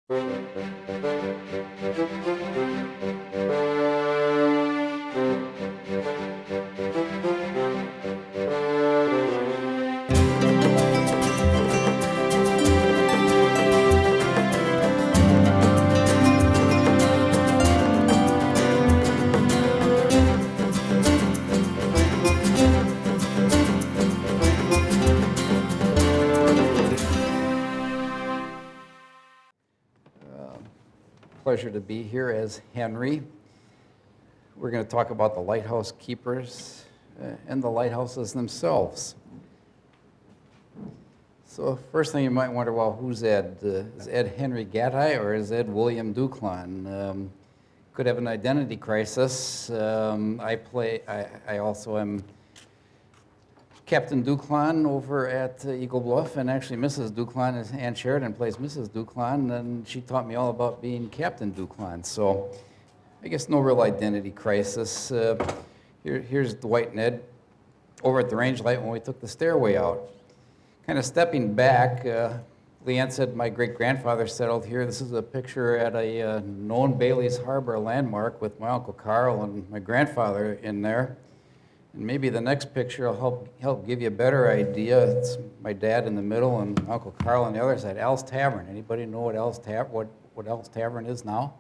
Pleasure to be here as Henry. We're going to talk about the lighthouse keepers and the lighthouses themselves. So first thing you might wonder, well, who's Ed? Is Ed Henry Gatai or is Ed William Duclon? Could have an identity crisis. I also am Captain Duclon over at Eagle Bluff, and actually Mrs. Duclon is Ann Sheridan plays Mrs. Duclon, and she taught me all about being Captain Duclon. So I guess no real identity crisis. Here's Dwight and Ed over at the range light when we took the stairway out. Kind of stepping back, Leanne said my great-grandfather settled here. This is a picture at a known Bailey's Harbor landmark with my Uncle Carl and my grandfather in there. And maybe the next picture will help give you a better idea. It's my dad in the middle and Uncle Carl on the other side. Al's Tavern. Anybody know what Al's Tavern is now?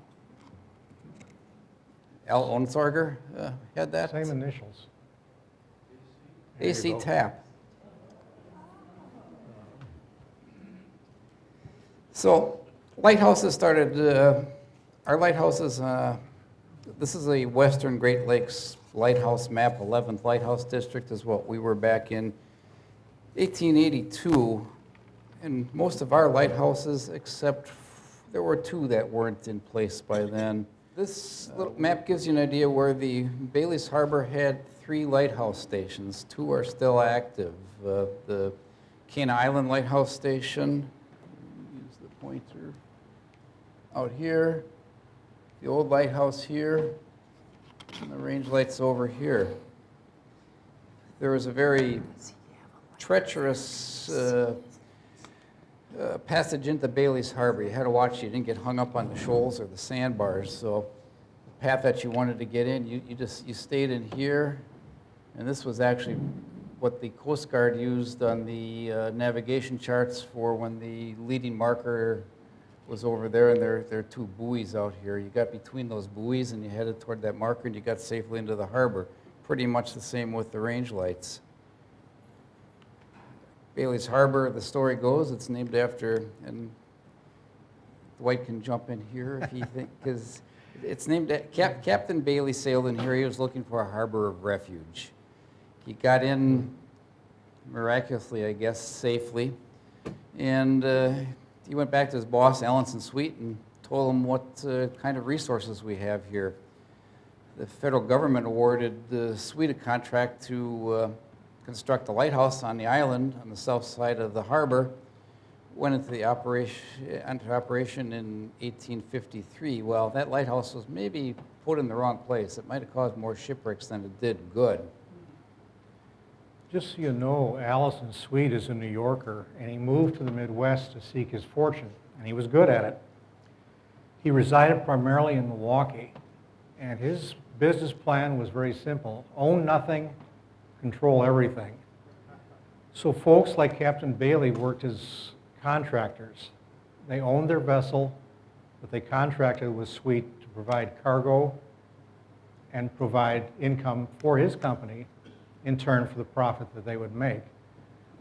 Al Onsarger had that. Same initials. AC Tap. So lighthouses started. Our lighthouses. This is a Western Great Lakes lighthouse map. 11th Lighthouse District is what we were back in 1882, and most of our lighthouses, except there were two that weren't in place by then. This little map gives you an idea where the Bailey's Harbor had 3 lighthouse stations. 2 are still active. The Cana Island Lighthouse Station, use the pointer, out here, the old lighthouse here, and the range lights over here. There was a very treacherous passage into Bailey's Harbor. You had to watch you didn't get hung up on the shoals or the sandbars. So the path that you wanted to get in, you stayed in here. And this was actually what the Coast Guard used on the navigation charts for when the leading marker was over there, and there are 2 buoys out here. You got between those buoys and you headed toward that marker and you got safely into the harbor. Pretty much the same with the range lights. Bailey's Harbor, the story goes, it's named after, and Dwight can jump in here if he thinks, because it's named, Captain Bailey sailed in here. He was looking for a harbor of refuge. He got in miraculously, I guess, safely, and he went back to his boss, Allenson Sweet, and told him what kind of resources we have here. The federal government awarded Sweet a contract to construct a lighthouse on the island on the south side of the harbor. Went into operation in 1853. Well, that lighthouse was maybe put in the wrong place. It might have caused more shipwrecks than it did good. Just so you know, Allison Sweet is a New Yorker, and he moved to the Midwest to seek his fortune, and he was good at it. He resided primarily in Milwaukee, and his business plan was very simple: own nothing, control everything. So folks like Captain Bailey worked as contractors. They owned their vessel, but they contracted with Sweet to provide cargo and provide income for his company in turn for the profit that they would make.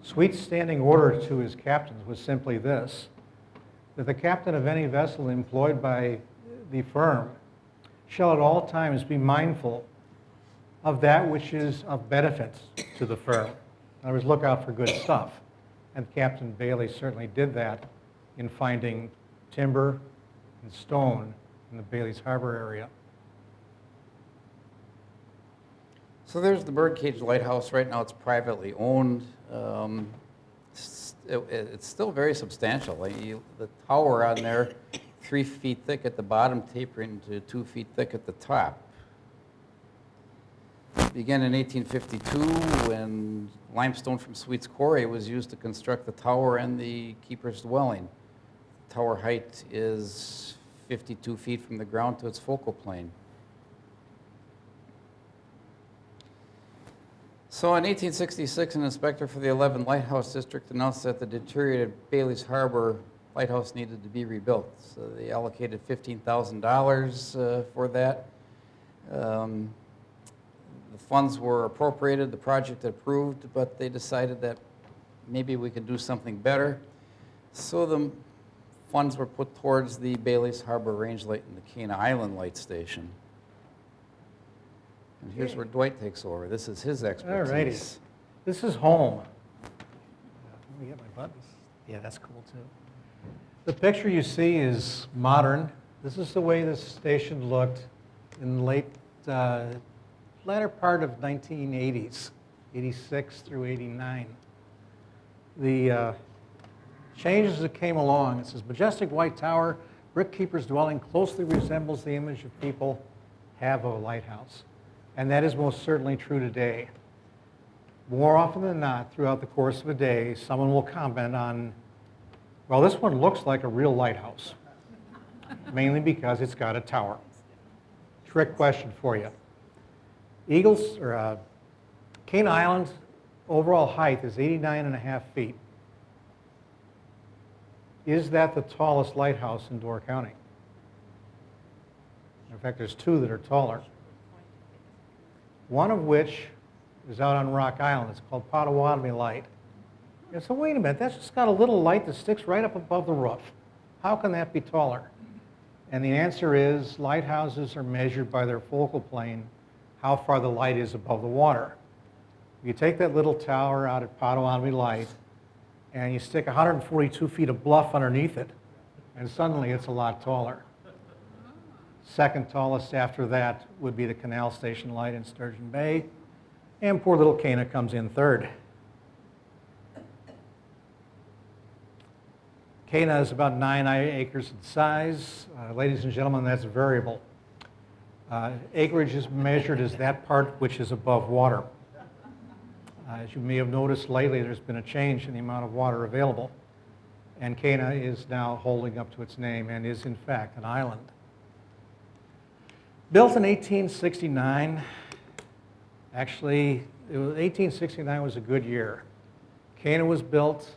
Sweet's standing order to his captains was simply this: that the captain of any vessel employed by the firm shall at all times be mindful of that which is of benefit to the firm. In other words, look out for good stuff. And Captain Bailey certainly did that in finding timber and stone in the Bailey's Harbor area. So there's the Birdcage Lighthouse. Right now it's privately owned. It's still very substantial. The tower on there, 3 feet thick at the bottom, tapering to 2 feet thick at the top. It began in 1852 when limestone from Sweet's Quarry was used to construct the tower and the keeper's dwelling. tower height is 52 feet from the ground to its focal plane. So in 1866, an inspector for the 11th Lighthouse District announced that the deteriorated Bailey's Harbor lighthouse needed to be rebuilt. So they allocated $15,000 for that. The funds were appropriated, the project approved, but they decided that maybe we could do something better. So the funds were put towards the Bailey's Harbor Range Light and the Cana Island Light Station. And here's where Dwight takes over. This is his expertise. All righty. This is home. Let me get my buttons. Yeah, that's cool too. The picture you see is modern. This is the way this station looked in the latter part of 1980s, 86 through 89. The changes that came along, it says, majestic white tower, brick keeper's dwelling closely resembles the image of people have of a lighthouse. And that is most certainly true today. More often than not, throughout the course of a day, someone will comment on, well, this one looks like a real lighthouse, mainly because it's got a tower. Trick question for you. Cana Island overall height is 89.5 feet. Is that the tallest lighthouse in Door County? In fact, there's two that are taller. One of which is out on Rock Island. It's called Potawatomi Light. And so wait a minute, that's just got a little light that sticks right up above the roof. How can that be taller? And the answer is lighthouses are measured by their focal plane, how far the light is above the water. If you take that little tower out at Potawatomi Light and you stick 142 feet of bluff underneath it, and suddenly it's a lot taller. Second tallest after that would be the Canal Station Light in Sturgeon Bay, and poor little Cana comes in third. Cana is about 9 acres in size. Ladies and gentlemen, that's variable. Acreage is measured as that part which is above water. As you may have noticed lately, there's been a change in the amount of water available, and Cana is now holding up to its name and is in fact an island. Built in 1869, actually, 1869 was a good year. Cana was built,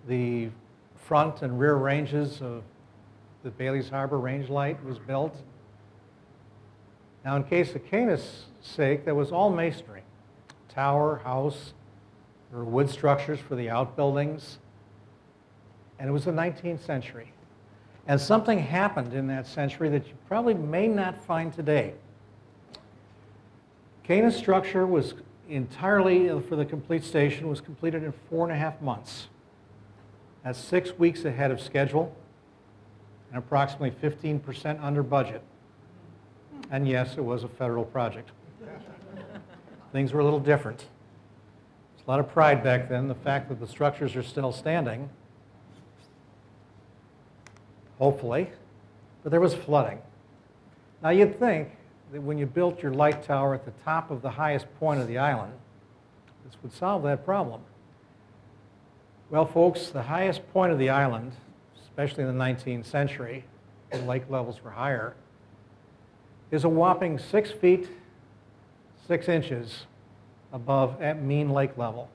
the front and rear ranges of the Bailey's Harbor Range Light was built. Now, in case of Cana's sake, that was all masonry. Tower, house, there were wood structures for the outbuildings, and it was the 19th century. And something happened in that century that you probably may not find today. Cana's structure was entirely, for the complete station, was completed in 4.5 months. That's 6 weeks ahead of schedule and approximately 15% under budget. And yes, it was a federal project. Things were a little different. There's a lot of pride back then, the fact that the structures are still standing. Hopefully, but there was flooding. Now you'd think that when you built your light tower at the top of the highest point of the island, this would solve that problem. Well, folks, the highest point of the island, especially in the 19th century, when lake levels were higher, is a whopping 6 feet, 6 inches above at mean lake level.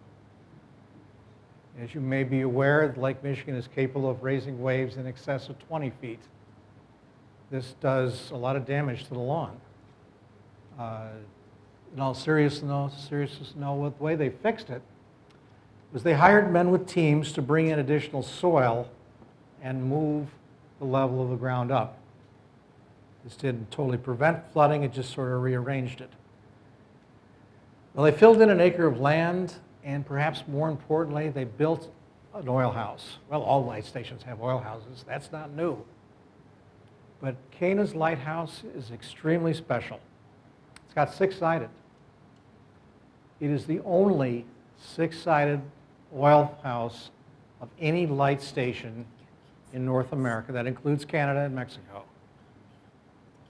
As you may be aware, Lake Michigan is capable of raising waves in excess of 20 feet. This does a lot of damage to the lawn. In all seriousness, the way they fixed it was they hired men with teams to bring in additional soil and move the level of the ground up. This didn't totally prevent flooding, it just sort of rearranged it. Well, they filled in an acre of land, and perhaps more importantly, they built an oil house. Well, all light stations have oil houses. That's not new. But Cana's lighthouse is extremely special. It's got 6-sided. It is the only 6-sided oil house of any light station in North America. That includes Canada and Mexico.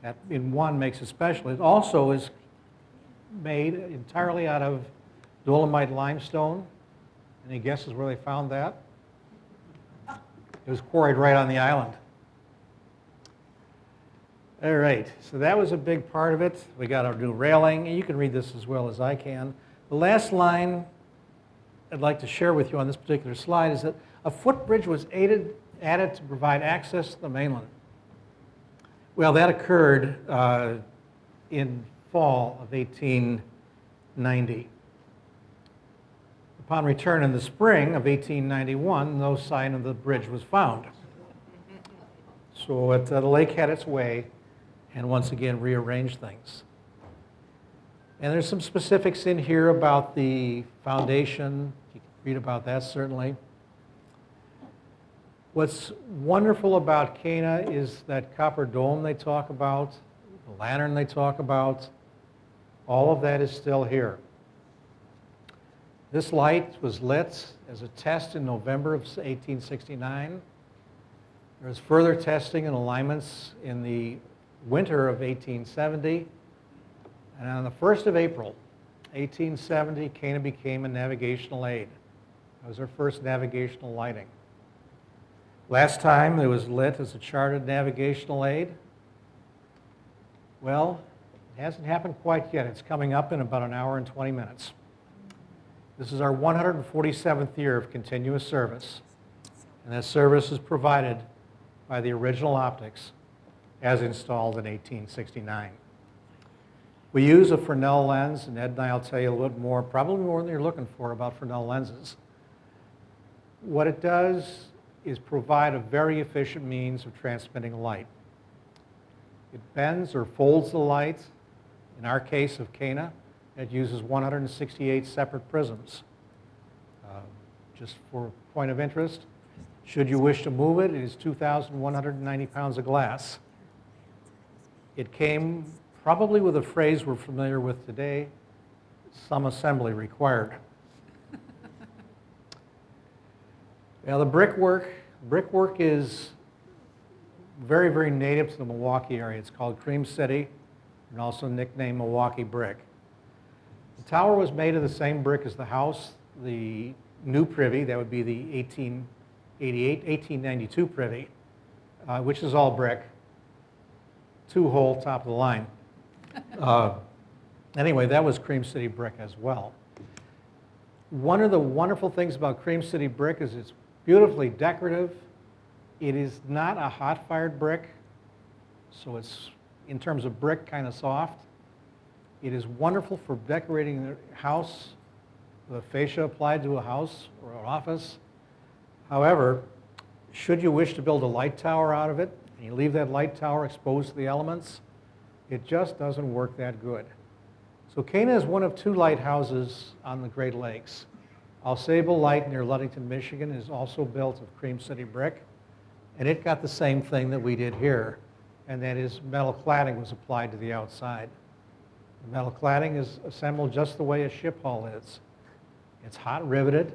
That in one makes it special. It also is made entirely out of Dolomite limestone. Any guesses where they found that? It was quarried right on the island. All right, so that was a big part of it. We got our new railing, and you can read this as well as I can. The last line I'd like to share with you on this particular slide is that a footbridge was added to provide access to the mainland. Well, that occurred in fall of 1890. Upon return in the spring of 1891, no sign of the bridge was found. So the lake had its way and once again rearranged things. And there's some specifics in here about the foundation. You can read about that certainly. What's wonderful about Cana is that copper dome they talk about, the lantern they talk about, all of that is still here. This light was lit as a test in November of 1869. There was further testing and alignments in the winter of 1870. And on the 1st of April, 1870, Cana became a navigational aid. That was our first navigational lighting. Last time it was lit as a chartered navigational aid. Well, it hasn't happened quite yet. It's coming up in about an hour and 20 minutes. This is our 147th year of continuous service. And that service is provided by the original optics as installed in 1869. We use a Fresnel lens, and Ed and I will tell you a little more, probably more than you're looking for about Fresnel lenses. What it does is provide a very efficient means of transmitting light. It bends or folds the light. In our case of Cana, it uses 168 separate prisms. Just for point of interest, should you wish to move it, it is 2,190 pounds of glass. It came probably with a phrase we're familiar with today, some assembly required. Now the brickwork is very, very native to the Milwaukee area. It's called Cream City and also nicknamed Milwaukee brick. The tower was made of the same brick as the house. The new privy, that would be the 1892 privy, which is all brick, two-hole top of the line. Anyway, that was Cream City brick as well. One of the wonderful things about Cream City brick is it's beautifully decorative. It is not a hot-fired brick, so it's, in terms of brick, kind of soft. It is wonderful for decorating the house, the fascia applied to a house or an office. However, should you wish to build a light tower out of it, and you leave that light tower exposed to the elements, it just doesn't work that good. So Cana is one of two lighthouses on the Great Lakes. Au Sable Light near Ludington, Michigan is also built of Cream City brick, and it got the same thing that we did here, and that is metal cladding was applied to the outside. The metal cladding is assembled just the way a ship hull is. It's hot riveted.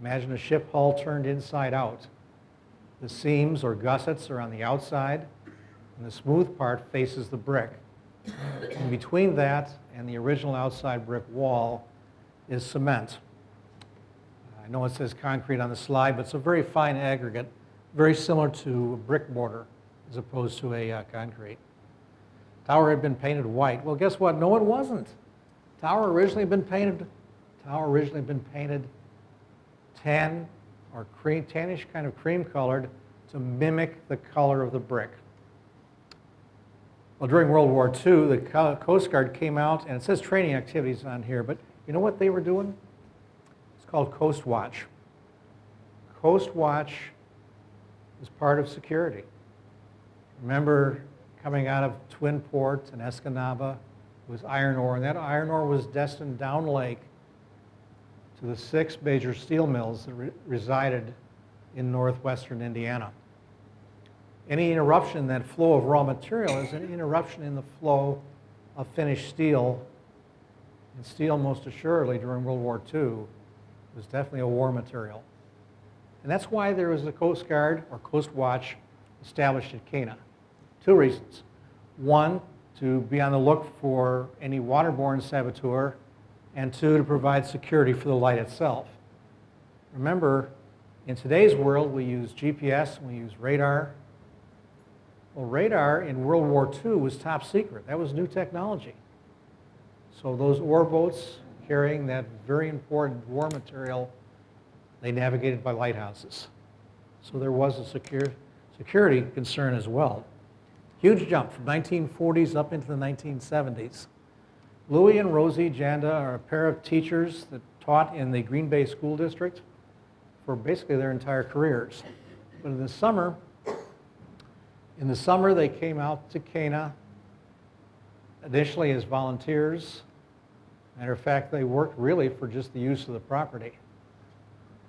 Imagine a ship hull turned inside out. The seams or gussets are on the outside, and the smooth part faces the brick. In between that and the original outside brick wall is cement. I know it says concrete on the slide, but it's a very fine aggregate, very similar to a brick mortar as opposed to a concrete. Tower had been painted white. Well, guess what? No, it wasn't. Tower originally had been painted tan or cream, tannish kind of cream colored to mimic the color of the brick. Well, during World War II, the Coast Guard came out, and it says training activities on here, but you know what they were doing? It's called Coast Watch. Coast Watch is part of security. Remember coming out of Twin Port and Escanaba was iron ore, and that iron ore was destined down lake to the 6 major steel mills that resided in northwestern Indiana. Any interruption in that flow of raw material is an interruption in the flow of finished steel. And steel, most assuredly, during World War II, was definitely a war material. And that's why there was a Coast Guard, or Coast Watch, established at Cana. 2 reasons. One, to be on the look for any waterborne saboteur, and 2, to provide security for the light itself. Remember, In today's world, we use GPS and we use radar. Well, radar in World War II was top secret. That was new technology. So those ore boats carrying that very important war material, they navigated by lighthouses. So there was a security concern as well. Huge jump from 1940s up into the 1970s. Louis and Rosie Janda are a pair of teachers that taught in the Green Bay School District for basically their entire careers. But in the summer they came out to Cana, initially as volunteers. Matter of fact, they worked really for just the use of the property.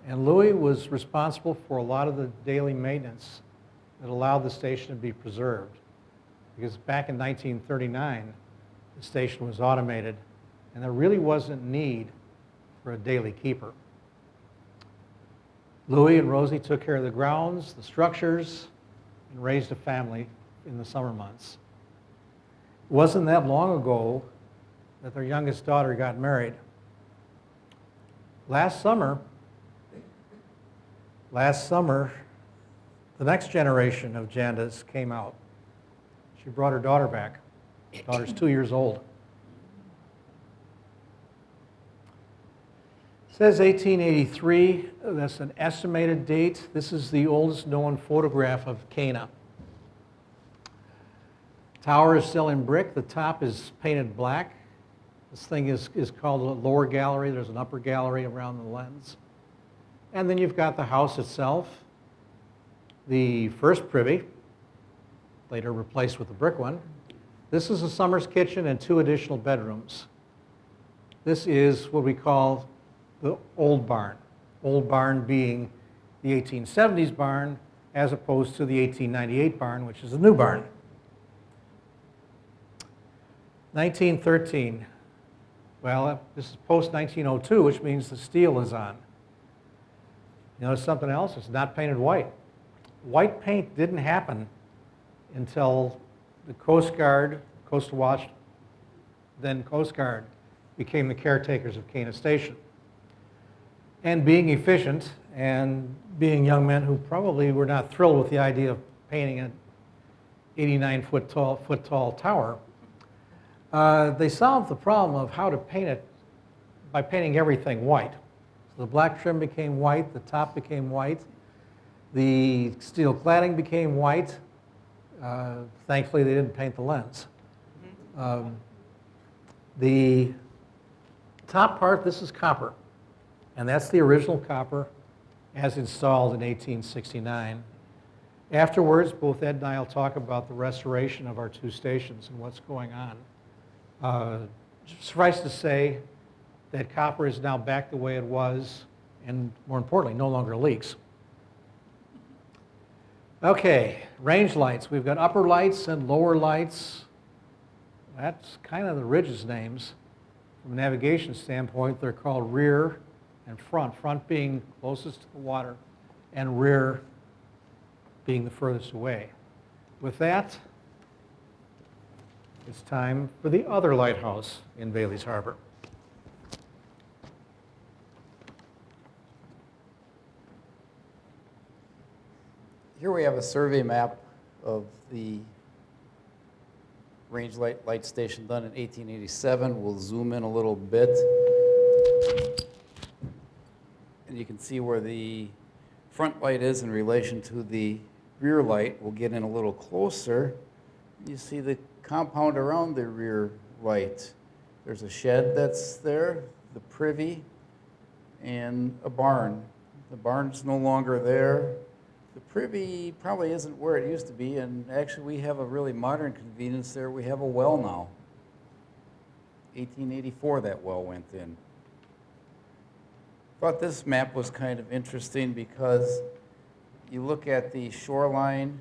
And Louis was responsible for a lot of the daily maintenance that allowed the station to be preserved. Because back in 1939, the station was automated, and there really wasn't need for a daily keeper. Louis and Rosie took care of the grounds, the structures, and raised a family in the summer months. It wasn't that long ago that their youngest daughter got married. Last summer, the next generation of Jandas came out. She brought her daughter back. Daughter's 2 years old. It says 1883. That's an estimated date. This is the oldest known photograph of Cana. Tower is still in brick. The top is painted black. This thing is called a lower gallery. There's an upper gallery around the lens. And then you've got the house itself. The first privy, later replaced with the brick one. This is a summer's kitchen and 2 additional bedrooms. This is what we call the old barn. Old barn being the 1870s barn as opposed to the 1898 barn, which is the new barn. 1913. Well, this is post-1902, which means the steel is on. You notice something else? It's not painted white. White paint didn't happen until the Coast Guard, Coastal Watch, then Coast Guard, became the caretakers of Cana Station. And being efficient and being young men who probably were not thrilled with the idea of painting an 89-foot tall tower, they solved the problem of how to paint it by painting everything white. So the black trim became white, the top became white, the steel cladding became white. Thankfully, they didn't paint the lens. The top part, this is copper, and that's the original copper as installed in 1869. Afterwards, both Ed and I will talk about the restoration of our 2 stations and what's going on. Suffice to say that copper is now back the way it was, and more importantly, no longer leaks. Okay, range lights. We've got upper lights and lower lights. That's kind of the ridges names. From a navigation standpoint, they're called rear and front. Front being closest to the water, and rear being the furthest away. With that, it's time for the other lighthouse in Bailey's Harbor. Here we have a survey map of the range light station done in 1887. We'll zoom in a little bit. And you can see where the front light is in relation to the rear light. We'll get in a little closer. You see the compound around the rear light. There's a shed that's there, the privy, and a barn. The barn's no longer there. The privy probably isn't where it used to be, and actually we have a really modern convenience there. We have a well now. 1884 that well went in. Thought this map was kind of interesting because you look at the shoreline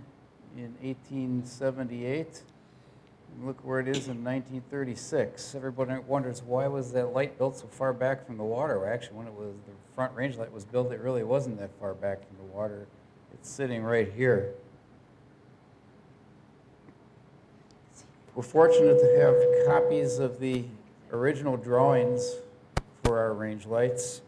in 1878, and look where it is in 1936. Everybody wonders, why was that light built so far back from the water? Well, actually, when it was the front range light was built, it really wasn't that far back from the water. It's sitting right here. We're fortunate to have copies of the original drawings for our range lights.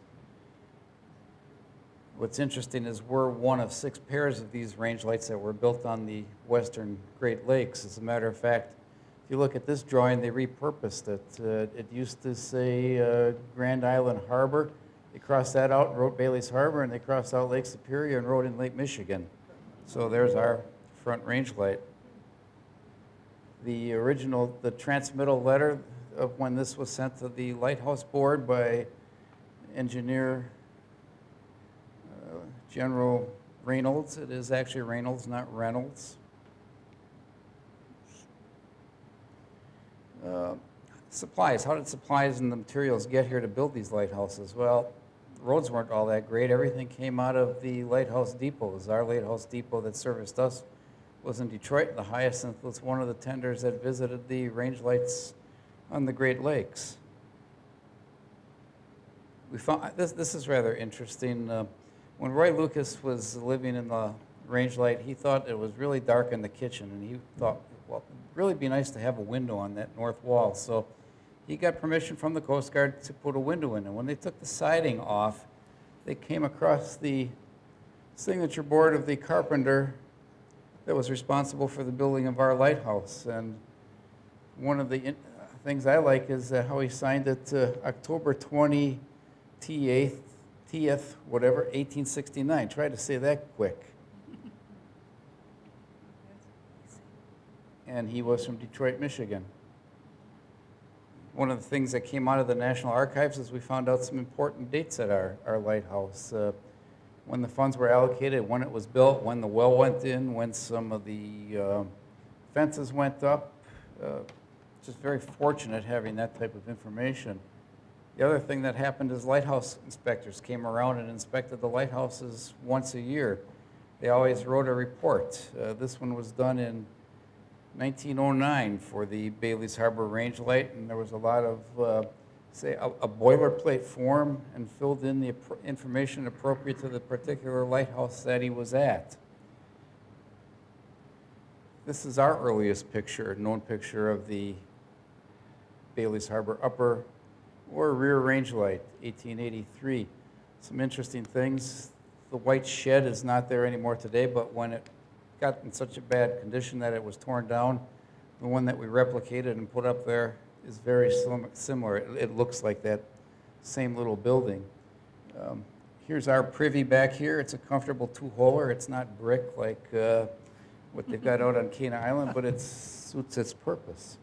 What's interesting is we're one of 6 pairs of these range lights that were built on the western Great Lakes. As a matter of fact, if you look at this drawing, they repurposed it. It used to say Grand Island Harbor. They crossed that out and wrote Bailey's Harbor, and they crossed out Lake Superior and wrote in Lake Michigan. So there's our front range light. The original, the transmittal letter of when this was sent to the Lighthouse Board by engineer General Reynolds. It is actually Reynolds, not Reynolds. Supplies. How did supplies and the materials get here to build these lighthouses? Well, roads weren't all that great. Everything came out of the Lighthouse Depot. It was our Lighthouse Depot that serviced us was in Detroit. The Hyacinth was one of the tenders that visited the range lights on the Great Lakes. We found, this is rather interesting. When Roy Lucas was living in the range light, he thought it was really dark in the kitchen, and he thought, well, it'd really be nice to have a window on that north wall. So he got permission from the Coast Guard to put a window in. And when they took the siding off, they came across the signature board of the carpenter that was responsible for the building of our lighthouse. And one of the things I like is how he signed it October 20, T8th, whatever, 1869. Try to say that quick. And he was from Detroit, Michigan. One of the things that came out of the National Archives is we found out some important dates at our lighthouse. When the funds were allocated, when it was built, when the well went in, when some of the fences went up. Just very fortunate having that type of information. The other thing that happened is lighthouse inspectors came around and inspected the lighthouses once a year. They always wrote a report. This one was done in 1909 for the Bailey's Harbor Range Light, and there was a lot of, say, a boilerplate form and filled in the information appropriate to the particular lighthouse that he was at. This is our earliest picture, known picture of the Bailey's Harbor upper or rear range light, 1883. Some interesting things. The white shed is not there anymore today, but when it got in such a bad condition that it was torn down, the one that we replicated and put up there is very similar. It looks like that same little building. Here's our privy back here. It's a comfortable 2-holer. It's not brick like what they've got out on Cana Island, but it suits its purpose.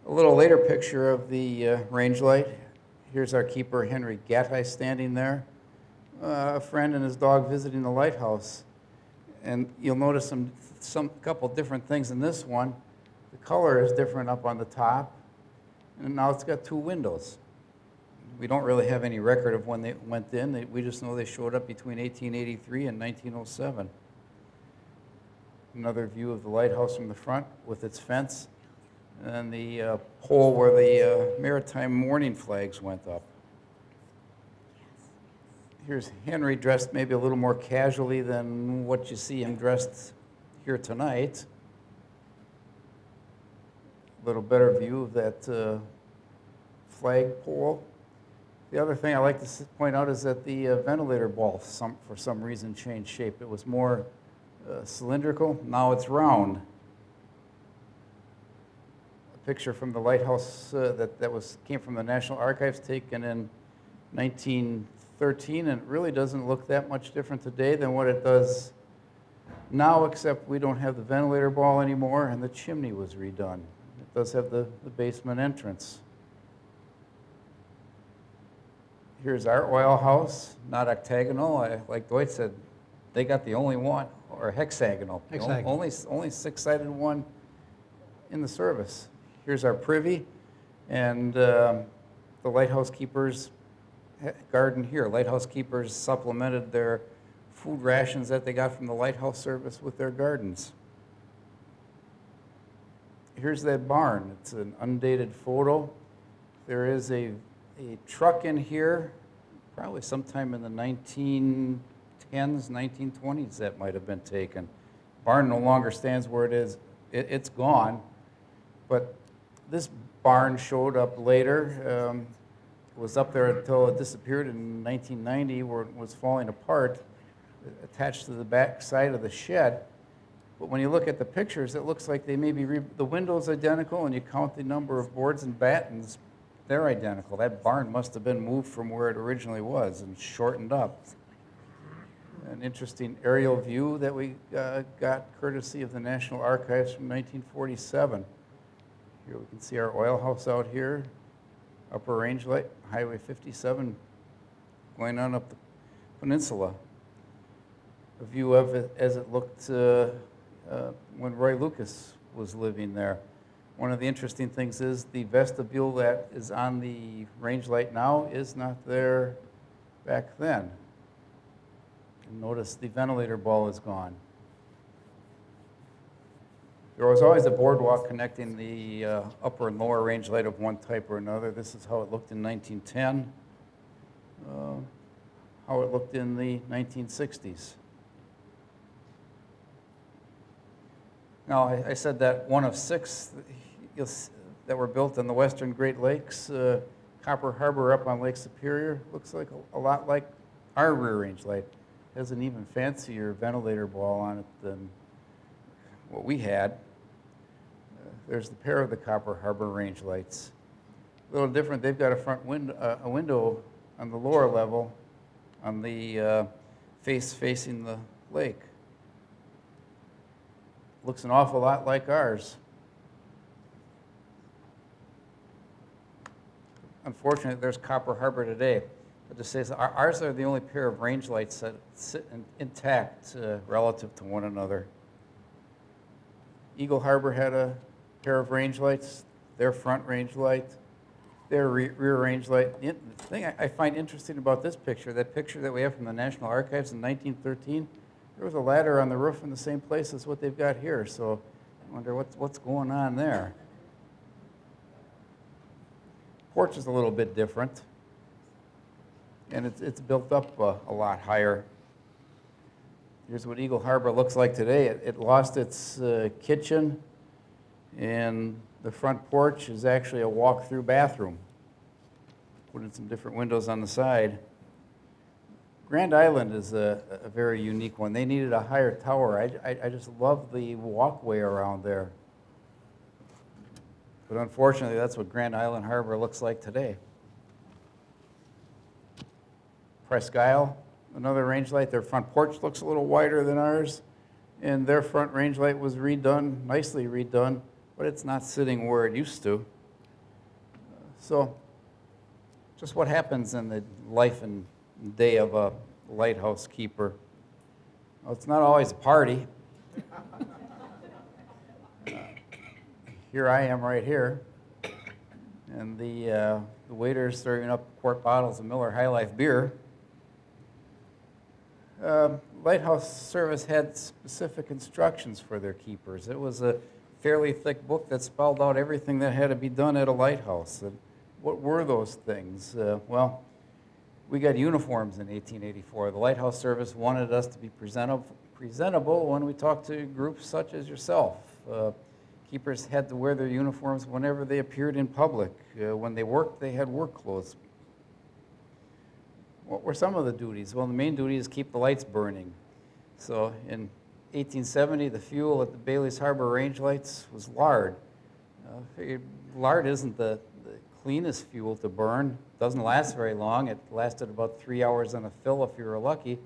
A little later picture of the range light. Here's our keeper, Henry Gatai, standing there. A friend and his dog visiting the lighthouse. And you'll notice some couple different things in this one. The color is different up on the top, and now it's got 2 windows. We don't really have any record of when they went in. We just know they showed up between 1883 and 1907. Another view of the lighthouse from the front with its fence, and the pole where the maritime warning flags went up. Here's Henry dressed maybe a little more casually than what you see him dressed here tonight. A little better view of that flagpole. The other thing I like to point out is that the ventilator ball for some reason changed shape. It was more cylindrical, now it's round. A picture from the lighthouse that came from the National Archives, taken in 1913, and it really doesn't look that much different today than what it does now, except we don't have the ventilator ball anymore and the chimney was redone. It does have the basement entrance. Here's our oil house, not octagonal. Like Dwight said, they got the only one, or hexagonal. Only 6-sided one in the service. Here's our privy, and the lighthouse keepers' garden here. Lighthouse keepers supplemented their food rations that they got from the lighthouse service with their gardens. Here's that barn. It's an undated photo. There is a truck in here, probably sometime in the 1910s, 1920s that might have been taken. Barn no longer stands where it is. It's gone, but this barn showed up later. It was up there until it disappeared in 1990, where it was falling apart, attached to the back side of the shed. But when you look at the pictures, it looks like they may be, the window's identical, and you count the number of boards and battens, they're identical. That barn must have been moved from where it originally was and shortened up. An interesting aerial view that we got courtesy of the National Archives from 1947. Here we can see our oil house out here, upper range light, Highway 57, going on up the peninsula. A view of it as it looked when Roy Lucas was living there. One of the interesting things is the vestibule that is on the range light now is not there back then. And notice the ventilator ball is gone. There was always a boardwalk connecting the upper and lower range light of one type or another. This is how it looked in 1910, how it looked in the 1960s. Now, I said that one of 6 that were built in the western Great Lakes. Copper Harbor up on Lake Superior looks like a lot like our rear range light. It has an even fancier ventilator ball on it than what we had. There's the pair of the Copper Harbor range lights. A little different, they've got a front window, a window on the lower level on the face facing the lake. Looks an awful lot like ours. Unfortunately, there's Copper Harbor today. But to say ours are the only pair of range lights that sit intact relative to one another. Eagle Harbor had a pair of range lights, their front range light, their rear range light. The thing I find interesting about this picture, that picture that we have from the National Archives in 1913, there was a ladder on the roof in the same place as what they've got here, so I wonder what's going on there. Porch is a little bit different, and it's built up a lot higher. Here's what Eagle Harbor looks like today. It lost its kitchen, and the front porch is actually a walk-through bathroom. Put in some different windows on the side. Grand Island is a very unique one. They needed a higher tower. I just love the walkway around there. But unfortunately, that's what Grand Island Harbor looks like today. Presque Isle, another range light. Their front porch looks a little wider than ours, and their front range light was redone, nicely redone, but it's not sitting where it used to. So just what happens in the life and day of a lighthouse keeper. Well, it's not always a party. Here I am right here, and the waiter's serving up quart bottles of Miller High Life beer. Lighthouse service had specific instructions for their keepers. It was a fairly thick book that spelled out everything that had to be done at a lighthouse. And what were those things? Well, we got uniforms in 1884. The Lighthouse Service wanted us to be presentable when we talked to groups such as yourself. Keepers had to wear their uniforms whenever they appeared in public. When they worked, they had work clothes. What were some of the duties? Well, the main duty is keep the lights burning. So in 1870, the fuel at the Bailey's Harbor range lights was lard. Lard isn't the cleanest fuel to burn. Doesn't last very long. It lasted about 3 hours on a fill if you were lucky.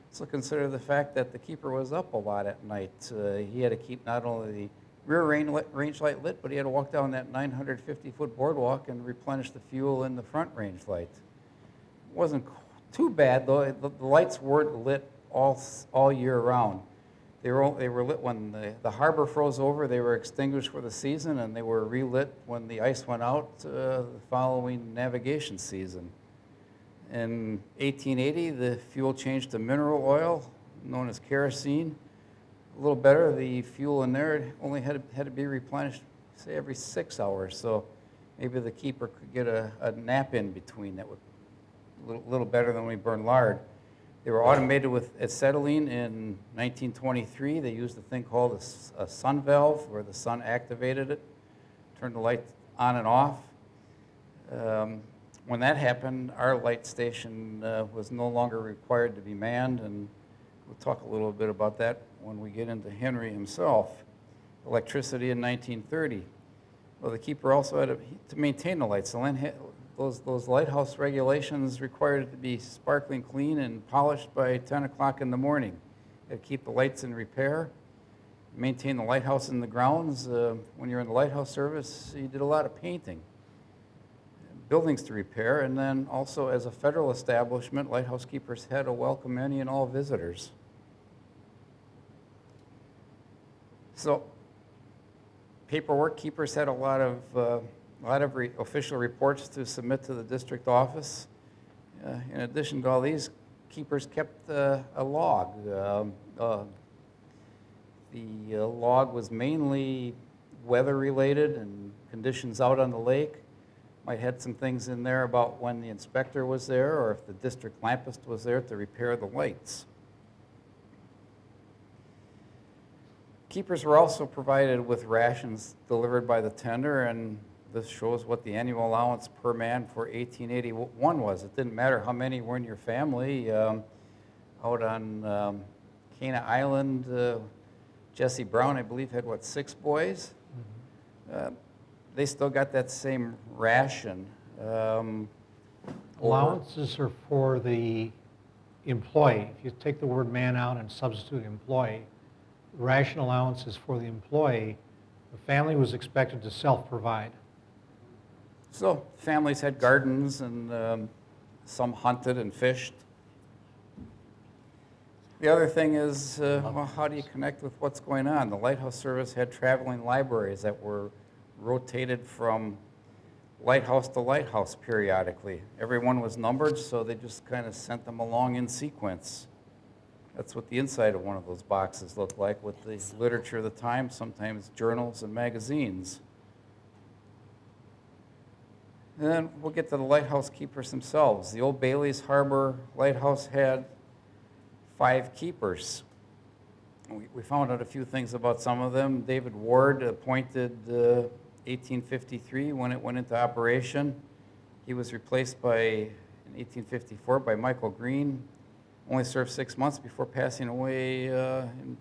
So consider the fact that the keeper was up a lot at night. He had to keep not only the rear range light lit, but he had to walk down that 950-foot boardwalk and replenish the fuel in the front range light. It wasn't too bad, though. The lights weren't lit all year round. They were lit when the harbor froze over. They were extinguished for the season, and they were relit when the ice went out the following navigation season. In 1880, the fuel changed to mineral oil, known as kerosene. A little better, the fuel in there only had to be replenished, say, every 6 hours. So maybe the keeper could get a nap in between. That would a little better than when we burned lard. They were automated with acetylene in 1923. They used a thing called a sun valve, where the sun activated it, turned the light on and off. When that happened, our light station was no longer required to be manned, and we'll talk a little bit about that when we get into Henry himself. Electricity in 1930. Well, the keeper also had to maintain the lights. Those lighthouse regulations required it to be sparkling clean and polished by 10 o'clock in the morning. They had to keep the lights in repair, maintain the lighthouse in the grounds. When you're in the lighthouse service, you did a lot of painting. Buildings to repair, and then also as a federal establishment, lighthouse keepers had to welcome any and all visitors. So, paperwork, keepers had a lot of official reports to submit to the district office. In addition to all these, keepers kept a log. The log was mainly weather-related and conditions out on the lake. Might had some things in there about when the inspector was there or if the district lampist was there to repair the lights. Keepers were also provided with rations delivered by the tender, and this shows what the annual allowance per man for 1881 was. It didn't matter how many were in your family. Out on Cana Island, Jesse Brown, I believe, had, what, 6 boys? Mm-hmm. They still got that same ration. Allowances are for the employee. If you take the word man out and substitute employee, ration allowance is for the employee. The family was expected to self-provide. So families had gardens, and some hunted and fished. The other thing is, well, how do you connect with what's going on? The Lighthouse Service had traveling libraries that were rotated from lighthouse to lighthouse periodically. Everyone was numbered, so they just kind of sent them along in sequence. That's what the inside of one of those boxes looked like, with the literature of the time, sometimes journals and magazines. And then we'll get to the lighthouse keepers themselves. The Old Bailey's Harbor Lighthouse had 5 keepers. We found out a few things about some of them. David Ward, appointed 1853 when it went into operation. He was replaced in 1854 by Michael Green. Only served 6 months before passing away in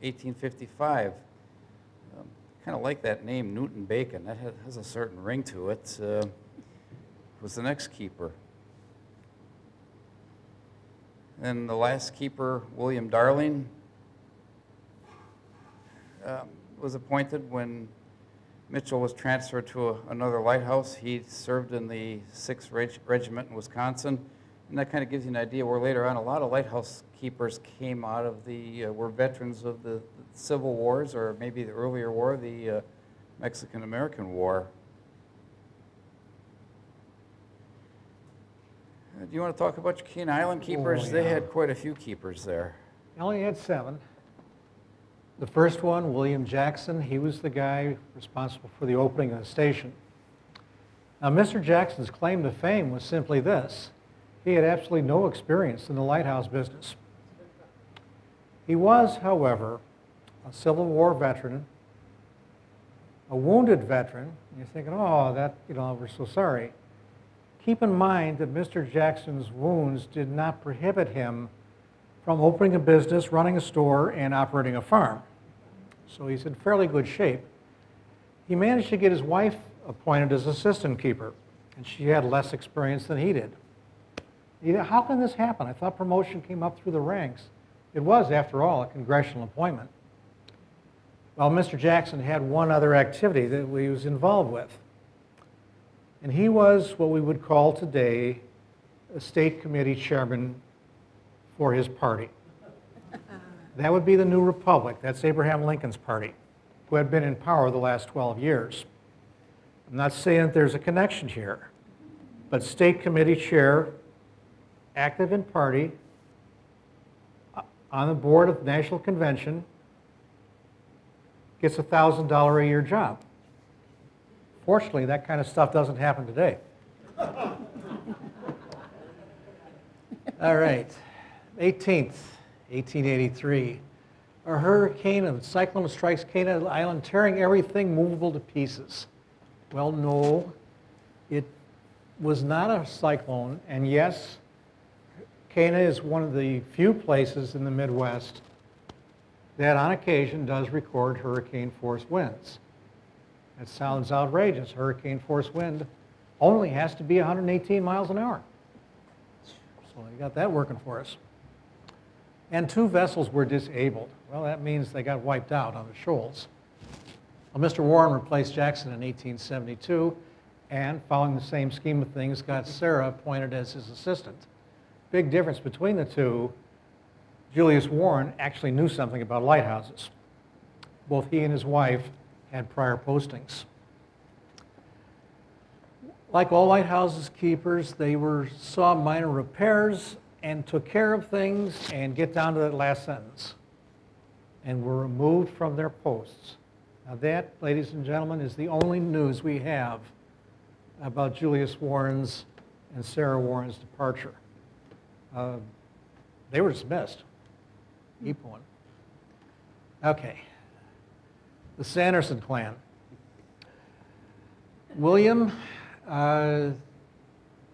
1855. Kind of like that name, Newton Bacon. That has a certain ring to it. Was the next keeper. And the last keeper, William Darling, was appointed when Mitchell was transferred to another lighthouse. He served in the 6th Regiment in Wisconsin. And that kind of gives you an idea where later on a lot of lighthouse keepers came out of were veterans of the Civil Wars, or maybe the earlier war, the Mexican-American War. Do you want to talk about your Cane Island keepers? Oh, yeah. They had quite a few keepers there. They only had 7. The first one, William Jackson, he was the guy responsible for the opening of the station. Now, Mr. Jackson's claim to fame was simply this: he had absolutely no experience in the lighthouse business. He was, however, a Civil War veteran, a wounded veteran. And you're thinking, oh, we're so sorry. Keep in mind that Mr. Jackson's wounds did not prohibit him from opening a business, running a store, and operating a farm. So he's in fairly good shape. He managed to get his wife appointed as assistant keeper, and she had less experience than he did. How can this happen? I thought promotion came up through the ranks. It was, after all, a congressional appointment. Well, Mr. Jackson had one other activity that he was involved with. And he was what we would call today a state committee chairman for his party. That would be the New Republic. That's Abraham Lincoln's party, who had been in power the last 12 years. I'm not saying that there's a connection here, but state committee chair, active in party, on the board of the National Convention, gets a $1,000 a year job. Fortunately, that kind of stuff doesn't happen today. All right, 18th, 1883. A hurricane and cyclone strikes Cana Island, tearing everything movable to pieces. Well, no, it was not a cyclone, and yes, Cana is one of the few places in the Midwest that on occasion does record hurricane force winds. That sounds outrageous. Hurricane force wind only has to be 118 miles an hour. So you got that working for us. And 2 vessels were disabled. Well, that means they got wiped out on the shoals. Well, Mr. Warren replaced Jackson in 1872, and following the same scheme of things, got Sarah appointed as his assistant. Big difference between the two, Julius Warren actually knew something about lighthouses. Both he and his wife had prior postings. Like all lighthouses keepers, they saw minor repairs and took care of things and get down to that last sentence and were removed from their posts. Now that, ladies and gentlemen, is the only news we have about Julius Warren's and Sarah Warren's departure. They were dismissed. Keep going. Okay. The Sanderson clan. William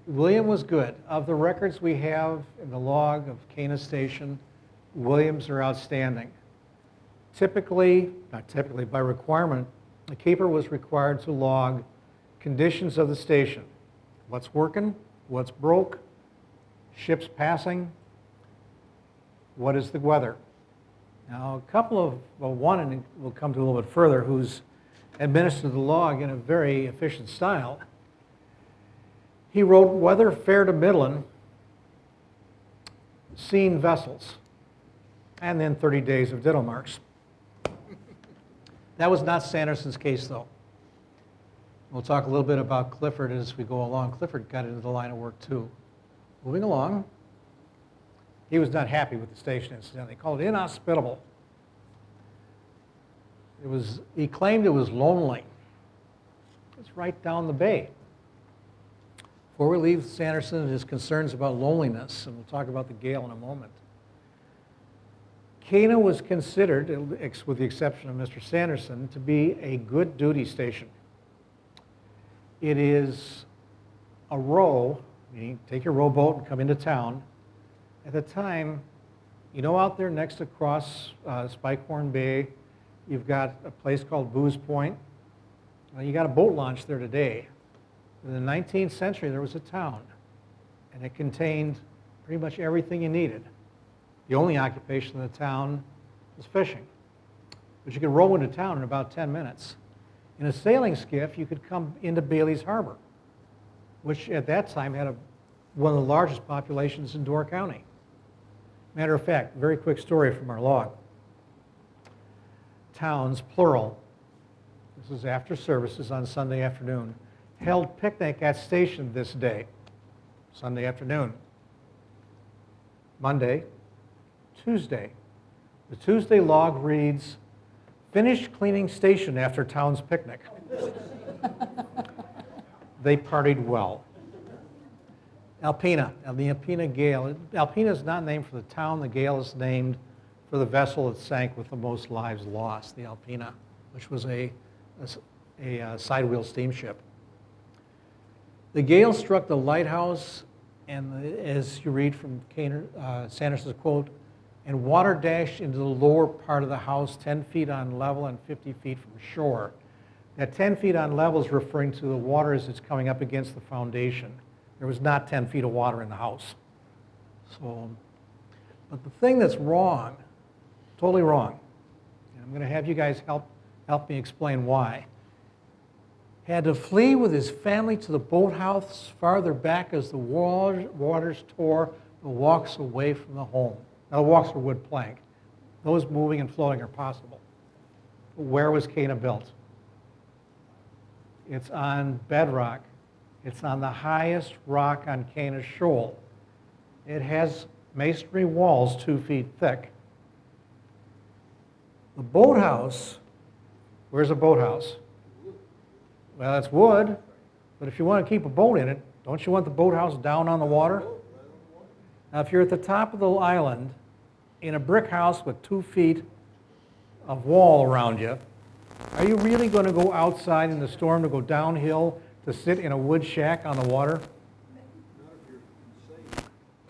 was good. Of the records we have in the log of Cana Station, Williams are outstanding. Not typically, by requirement, the keeper was required to log conditions of the station. What's working, what's broke, ships passing, what is the weather. Now, a couple of, one, and we'll come to a little bit further, who's administered the log in a very efficient style. He wrote weather fair to Midland, seen vessels, and then 30 days of ditto marks. That was not Sanderson's case, though. We'll talk a little bit about Clifford as we go along. Clifford got into the line of work, too. Moving along, he was not happy with the station incident. They called it inhospitable. He claimed it was lonely. It's right down the bay. Before we leave Sanderson and his concerns about loneliness, and we'll talk about the gale in a moment, Cana was considered, with the exception of Mr. Sanderson, to be a good duty station. It is a row, meaning take your rowboat and come into town. At the time, out there next across Spikehorn Bay, you've got a place called Booze Point. You got a boat launch there today. In the 19th century, there was a town, and it contained pretty much everything you needed. The only occupation in the town was fishing. But you could row into town in about 10 minutes. In a sailing skiff, you could come into Bailey's Harbor, which at that time had one of the largest populations in Door County. Matter of fact, very quick story from our log. Towns, plural, this is after services on Sunday afternoon, held picnic at station this day, Sunday afternoon. Monday, Tuesday. The Tuesday log reads, finished cleaning station after town's picnic. They partied well. Alpena, and the Alpena gale. Alpena is not named for the town. The gale is named for the vessel that sank with the most lives lost, the Alpena, which was a sidewheel steamship. The gale struck the lighthouse, and as you read from Sanderson's quote, and water dashed into the lower part of the house 10 feet on level and 50 feet from shore. That 10 feet on level is referring to the water as it's coming up against the foundation. There was not 10 feet of water in the house. But the thing that's wrong, totally wrong, and I'm going to have you guys help me explain why, had to flee with his family to the boathouse farther back as the waters tore the walks away from the home. Now, the walks were wood plank. Those moving and floating are possible. But where was Cana built? It's on bedrock. It's on the highest rock on Cana Shoal. It has masonry walls 2 feet thick. The boathouse, where's a boathouse? Well, it's wood, but if you want to keep a boat in it, don't you want the boathouse down on the water? Now, if you're at the top of the island in a brick house with 2 feet of wall around you, are you really going to go outside in the storm to go downhill to sit in a wood shack on the water?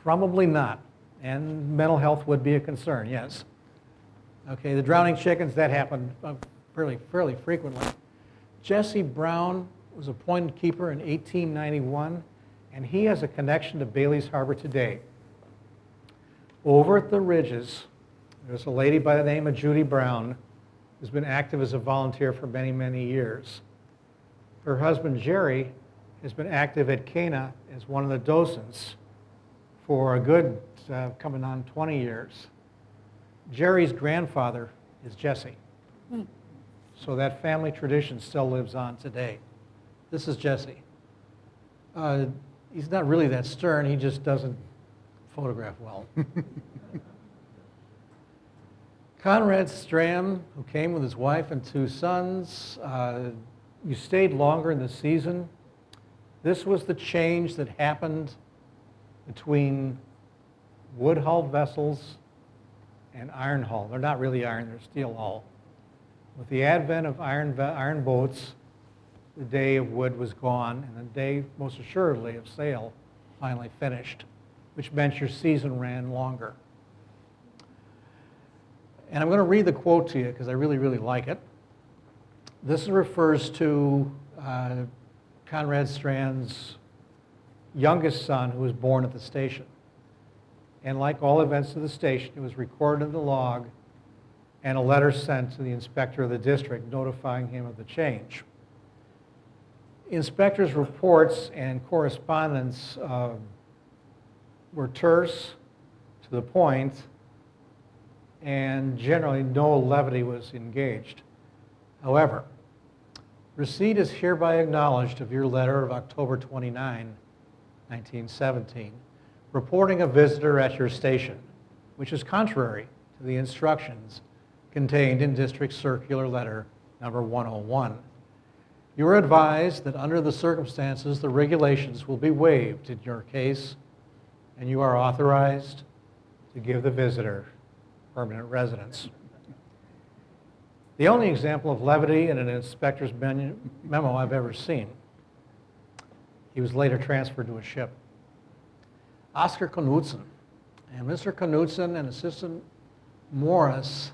Probably not. And mental health would be a concern, yes. Okay, the drowning chickens, that happened fairly frequently. Jesse Brown was appointed keeper in 1891, and he has a connection to Bailey's Harbor today. Over at the Ridges, there's a lady by the name of Judy Brown who's been active as a volunteer for many, many years. Her husband, Jerry, has been active at Cana as one of the docents for a good, coming on 20 years. Jerry's grandfather is Jesse. So that family tradition still lives on today. This is Jesse. He's not really that stern, he just doesn't photograph well. Conrad Stram, who came with his wife and 2 sons, you stayed longer in the season. This was the change that happened between wood-hulled vessels and iron hull. They're not really iron, they're steel hull. With the advent of iron boats, the day of wood was gone, and the day, most assuredly, of sail finally finished, which meant your season ran longer. And I'm going to read the quote to you because I really, really like it. This refers to Conrad Strand's youngest son, who was born at the station. And like all events of the station, it was recorded in the log and a letter sent to the inspector of the district notifying him of the change. Inspector's reports and correspondence were terse, to the point, and generally no levity was engaged. However, receipt is hereby acknowledged of your letter of October 29, 1917, reporting a visitor at your station, which is contrary to the instructions contained in District Circular Letter number 101. You are advised that under the circumstances, the regulations will be waived in your case, and you are authorized to give the visitor permanent residence. The only example of levity in an inspector's memo I've ever seen. He was later transferred to a ship. Oscar Knudsen. And Mr. Knudsen and Assistant Morris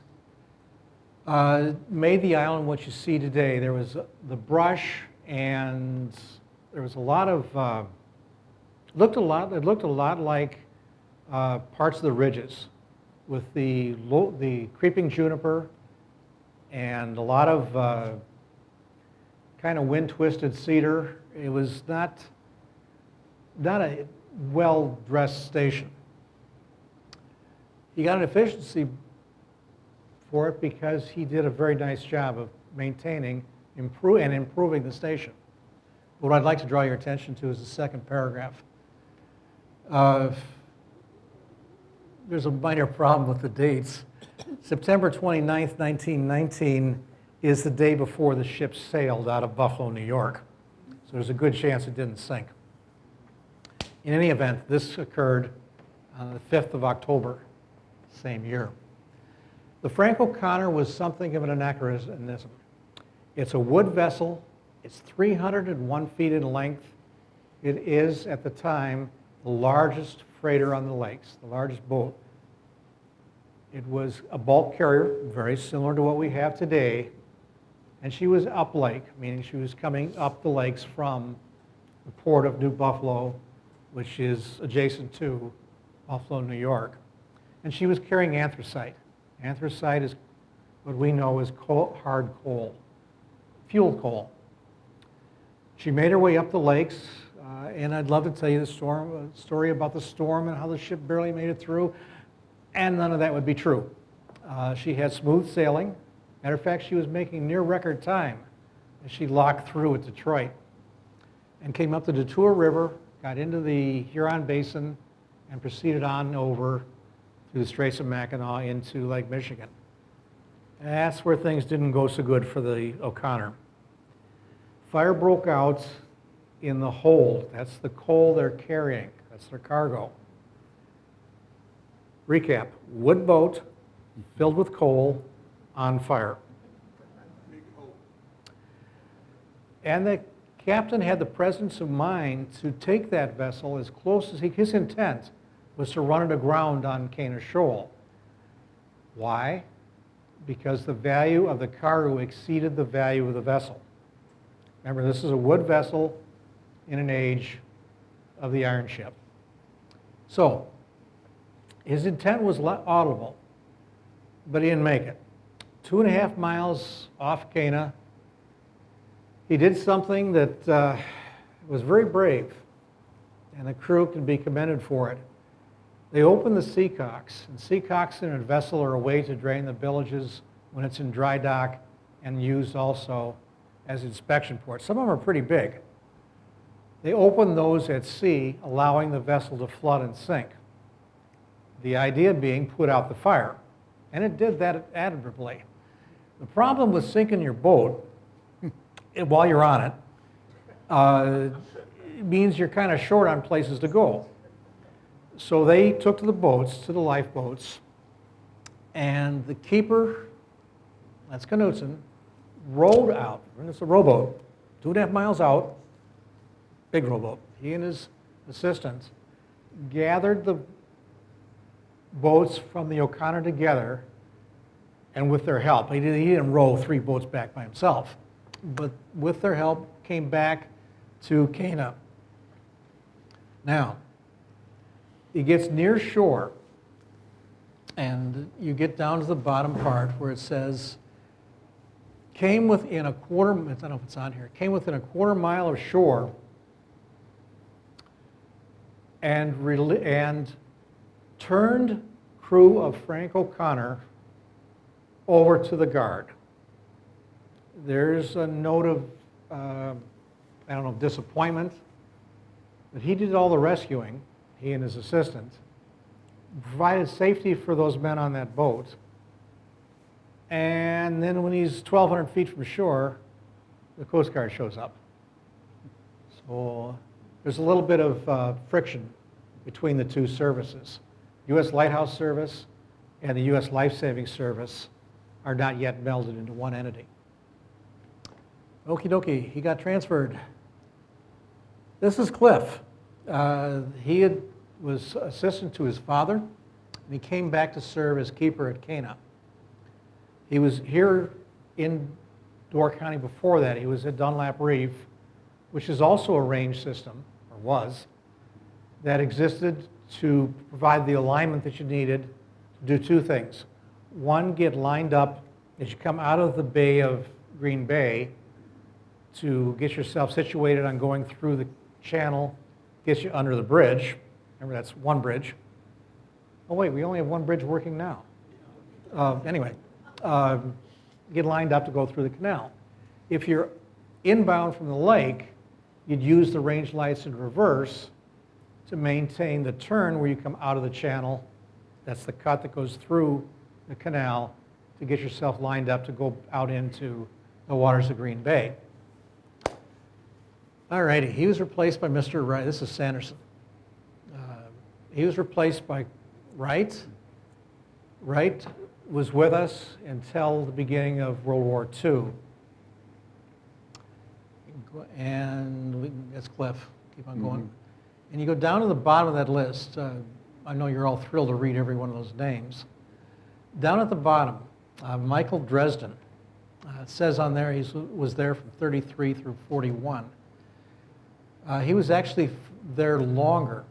made the island what you see today. There was the brush, and there was a lot of, it looked a lot like parts of the ridges, with the creeping juniper and a lot of kind of wind-twisted cedar. It was not a well-dressed station. He got an efficiency for it because he did a very nice job of maintaining and improving the station. What I'd like to draw your attention to is the second paragraph. There's a minor problem with the dates. September 29th, 1919 is the day before the ship sailed out of Buffalo, New York. So there's a good chance it didn't sink. In any event, this occurred on the 5th of October, same year. The Frank O'Connor was something of an anachronism. It's a wood vessel. It's 301 feet in length. It is, at the time, the largest freighter on the lakes, the largest boat. It was a bulk carrier, very similar to what we have today, and she was up lake, meaning she was coming up the lakes from the port of New Buffalo, which is adjacent to Buffalo, New York. And she was carrying anthracite. Anthracite is what we know as hard coal, fuel coal. She made her way up the lakes, and I'd love to tell you the story about the storm and how the ship barely made it through, and none of that would be true. She had smooth sailing. Matter of fact, she was making near record time as she locked through at Detroit and came up the Detroit River, got into the Huron Basin, and proceeded on over through the Straits of Mackinac into Lake Michigan. And that's where things didn't go so good for the O'Connor. Fire broke out in the hold. That's the coal they're carrying. That's their cargo. Recap, wood boat filled with coal on fire. And the captain had the presence of mind to take that vessel as close as his intent was to run it aground on Cana Shoal. Why? Because the value of the cargo exceeded the value of the vessel. Remember, this is a wood vessel in an age of the iron ship. So, his intent was laudable, but he didn't make it. 2.5 miles off Cana, he did something that was very brave, and the crew can be commended for it. They opened the seacocks, and seacocks in a vessel are a way to drain the billages when it's in dry dock and used also as inspection ports. Some of them are pretty big. They opened those at sea, allowing the vessel to flood and sink. The idea being put out the fire, and it did that admirably. The problem with sinking your boat while you're on it means you're kind of short on places to go. So they took to the boats, to the lifeboats, and the keeper, that's Knudsen, rowed out. It's a rowboat, 2.5 miles out, big rowboat. He and his assistants gathered the boats from the O'Connor together, and with their help, he didn't row 3 boats back by himself, but with their help came back to Cana. Now, he gets near shore, and you get down to the bottom part where it says, came within a quarter, I don't know if it's on here, came within a quarter mile of shore and turned crew of Frank O'Connor over to the guard. There's a note of, I don't know, disappointment, but he did all the rescuing, he and his assistant, provided safety for those men on that boat. And then when he's 1,200 feet from shore, the Coast Guard shows up. So there's a little bit of friction between the two services. U.S. Lighthouse Service and the U.S. Life Saving Service are not yet melded into one entity. Okie dokie, he got transferred. This is Cliff. He was assistant to his father, and he came back to serve as keeper at Cana. He was here in Door County before that. He was at Dunlap Reef, which is also a range system, or was, that existed to provide the alignment that you needed to do 2 things. One, get lined up as you come out of the Bay of Green Bay to get yourself situated on going through the channel, gets you under the bridge. Remember, that's one bridge. Oh, wait, we only have one bridge working now. Anyway, get lined up to go through the canal. If you're inbound from the lake, you'd use the range lights in reverse to maintain the turn where you come out of the channel. That's the cut that goes through the canal to get yourself lined up to go out into the waters of Green Bay. All righty, he was replaced by Mr. Wright. This is Sanderson. He was replaced by Wright. Wright was with us until the beginning of World War II. And that's Cliff. Keep on going. And you go down to the bottom of that list. I know you're all thrilled to read every one of those names. Down at the bottom, Michael Dresden. It says on there he was there from 33 through 41. He was actually there longer.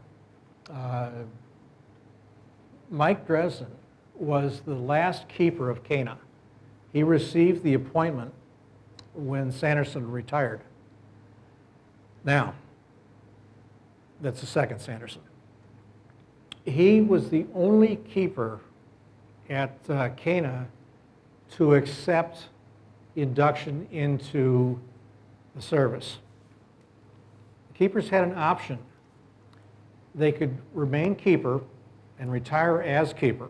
Mike Dresden was the last keeper of Cana. He received the appointment when Sanderson retired. Now, that's the second Sanderson. He was the only keeper at Cana to accept induction into the service. The keepers had an option. They could remain keeper and retire as keeper.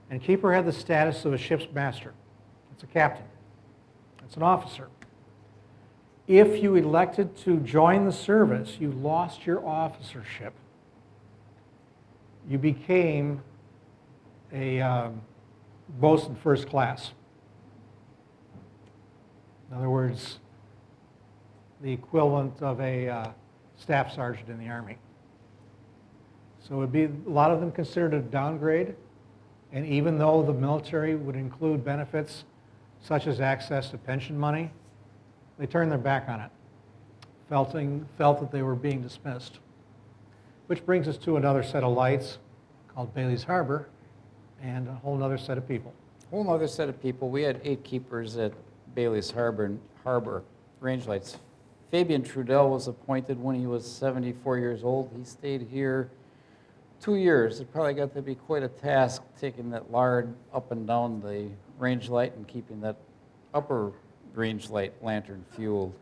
And keeper had the status of a ship's master. It's a captain. It's an officer. If you elected to join the service, you lost your officership. You became a bosun first class. In other words, the equivalent of a staff sergeant in the Army. So it would be a lot of them considered a downgrade. And even though the military would include benefits such as access to pension money, they turned their back on it, felt that they were being dismissed. Which brings us to another set of lights called Bailey's Harbor and a whole other set of people. Whole other set of people. We had 8 keepers at Bailey's Harbor range lights. Fabian Trudell was appointed when he was 74 years old. He stayed here 2 years. It probably got to be quite a task taking that lard up and down the range light and keeping that upper range light lantern fueled.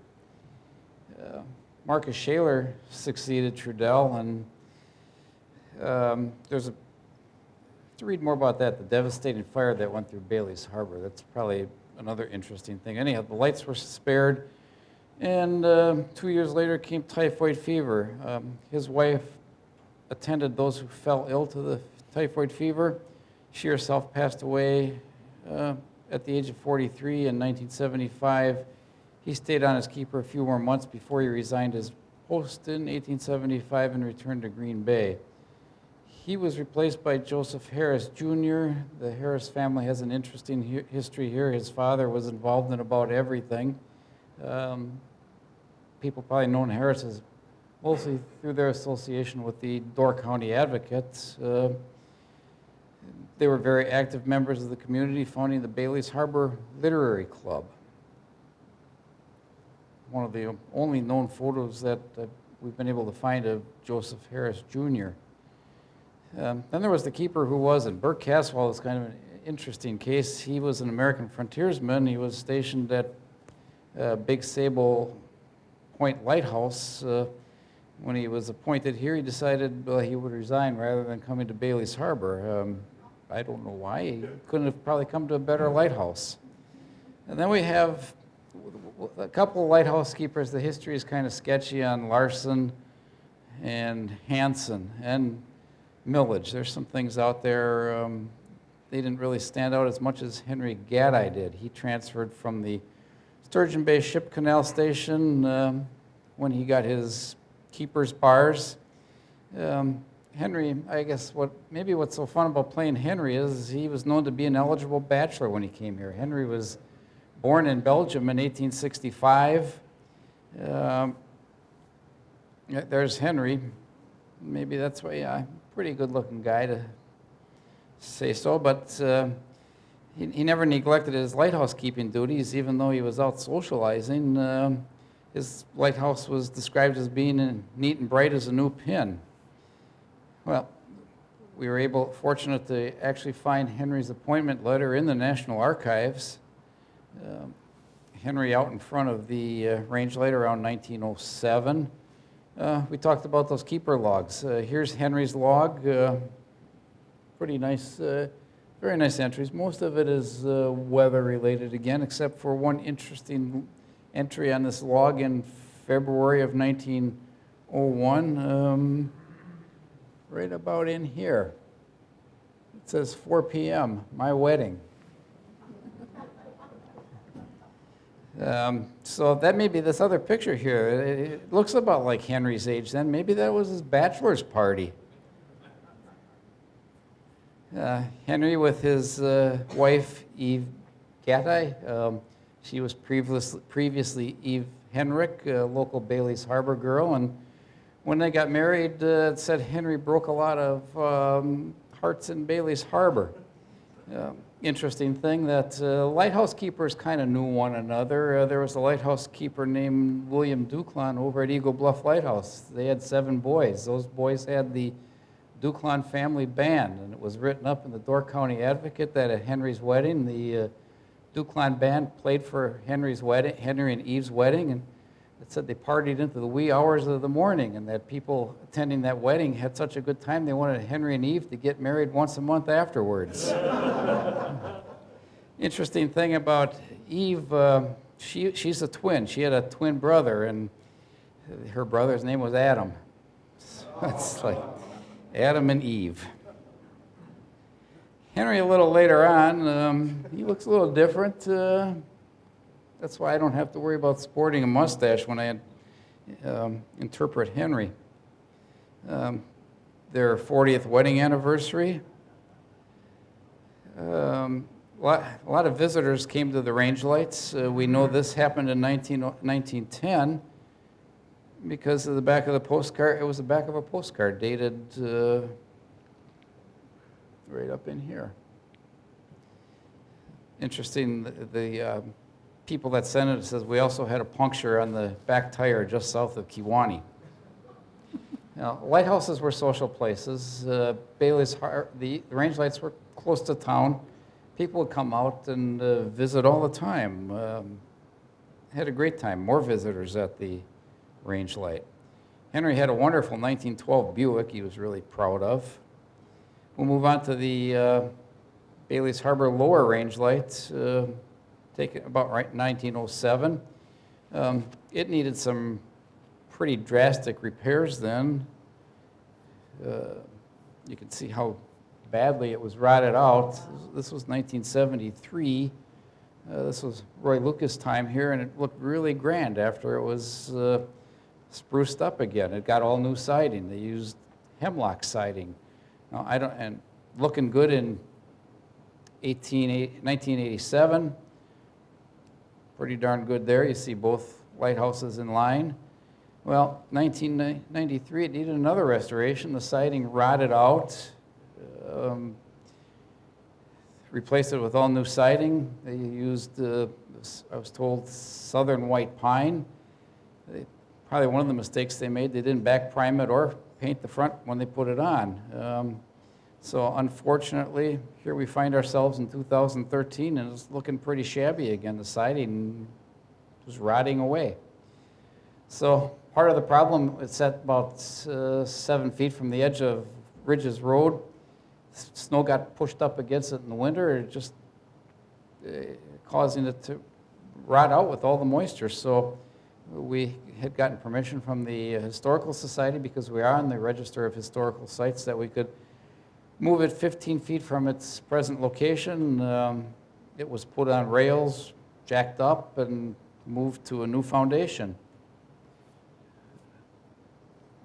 Marcus Shaler succeeded Trudell, and to read more about that, the devastating fire that went through Bailey's Harbor. That's probably another interesting thing. Anyhow, the lights were spared, and 2 years later came typhoid fever. His wife attended those who fell ill to the typhoid fever. She herself passed away at the age of 43 in 1975. He stayed on as keeper a few more months before he resigned his post in 1875 and returned to Green Bay. He was replaced by Joseph Harris Jr. The Harris family has an interesting history here. His father was involved in about everything. People probably known Harris mostly through their association with the Door County Advocates. They were very active members of the community, founding the Bailey's Harbor Literary Club. One of the only known photos that we've been able to find of Joseph Harris Jr. Then there was the keeper who wasn't. Burke Caswell is kind of an interesting case. He was an American frontiersman. He was stationed at Big Sable Point Lighthouse. When he was appointed here, he decided he would resign rather than coming to Bailey's Harbor. I don't know why. He couldn't have probably come to a better lighthouse. And then we have a couple of lighthouse keepers. The history is kind of sketchy on Larson and Hansen and Millage. There's some things out there. They didn't really stand out as much as Henry Gaddai did. He transferred from the Sturgeon Bay Ship Canal Station when he got his keeper's bars. Henry, I guess what's so fun about playing Henry is he was known to be an eligible bachelor when he came here. Henry was born in Belgium in 1865. There's Henry. Maybe that's why, yeah, pretty good-looking guy to say so, but he never neglected his lighthouse keeping duties, even though he was out socializing. His lighthouse was described as being neat and bright as a new pin. Well, we were fortunate to actually find Henry's appointment letter in the National Archives. Henry out in front of the range light around 1907. We talked about those keeper logs. Here's Henry's log. Pretty nice, very nice entries. Most of it is weather related again, except for one interesting entry on this log in February of 1901, right about in here. It says 4 p.m., my wedding. So that may be this other picture here. It looks about like Henry's age then. Maybe that was his bachelor's party. Henry with his wife, Eve Gaddai. She was previously Eve Henrik, a local Bailey's Harbor girl. And when they got married, it said Henry broke a lot of hearts in Bailey's Harbor. Interesting thing that lighthouse keepers kind of knew one another. There was a lighthouse keeper named William Duclon over at Eagle Bluff Lighthouse. They had 7 boys. Those boys had the Duclon family band, and it was written up in the Door County Advocate that at Henry's wedding, the Duclon band played for Henry and Eve's wedding, and it said they partied into the wee hours of the morning, and that people attending that wedding had such a good time they wanted Henry and Eve to get married once a month afterwards. Interesting thing about Eve, she's a twin. She had a twin brother, and her brother's name was Adam. So it's like Adam and Eve. Henry, a little later on, he looks a little different. That's why I don't have to worry about sporting a mustache when I interpret Henry. The their 40th wedding anniversary. A lot of visitors came to the range lights. We know this happened in 1910 because of the back of the postcard. It was the back of a postcard dated right up in here. Interesting, the people that sent it says we also had a puncture on the back tire just south of Kewanee. Now, lighthouses were social places. The range lights were close to town. People would come out and visit all the time. Had a great time, more visitors at the range light. Henry had a wonderful 1912 Buick he was really proud of. We'll move on to the Bailey's Harbor lower range light, taken about 1907. It needed some pretty drastic repairs then. You can see how badly it was rotted out. This was 1973. This was Roy Lucas' time here, and it looked really grand after it was spruced up again. It got all new siding. They used hemlock siding. Now, and looking good in 1987. Pretty darn good there. You see both lighthouses in line. Well, 1993, it needed another restoration. The siding rotted out. Replaced it with all new siding. They used, I was told, southern white pine. Probably one of the mistakes they made, they didn't back prime it or paint the front when they put it on. So unfortunately, here we find ourselves in 2013, and it's looking pretty shabby again. The siding was rotting away. So part of the problem, it's at about 7 feet from the edge of Ridges Road. Snow got pushed up against it in the winter, just causing it to rot out with all the moisture. So we had gotten permission from the Historical Society, because we are on the Register of Historical Sites, that we could move it 15 feet from its present location. It was put on rails, jacked up, and moved to a new foundation.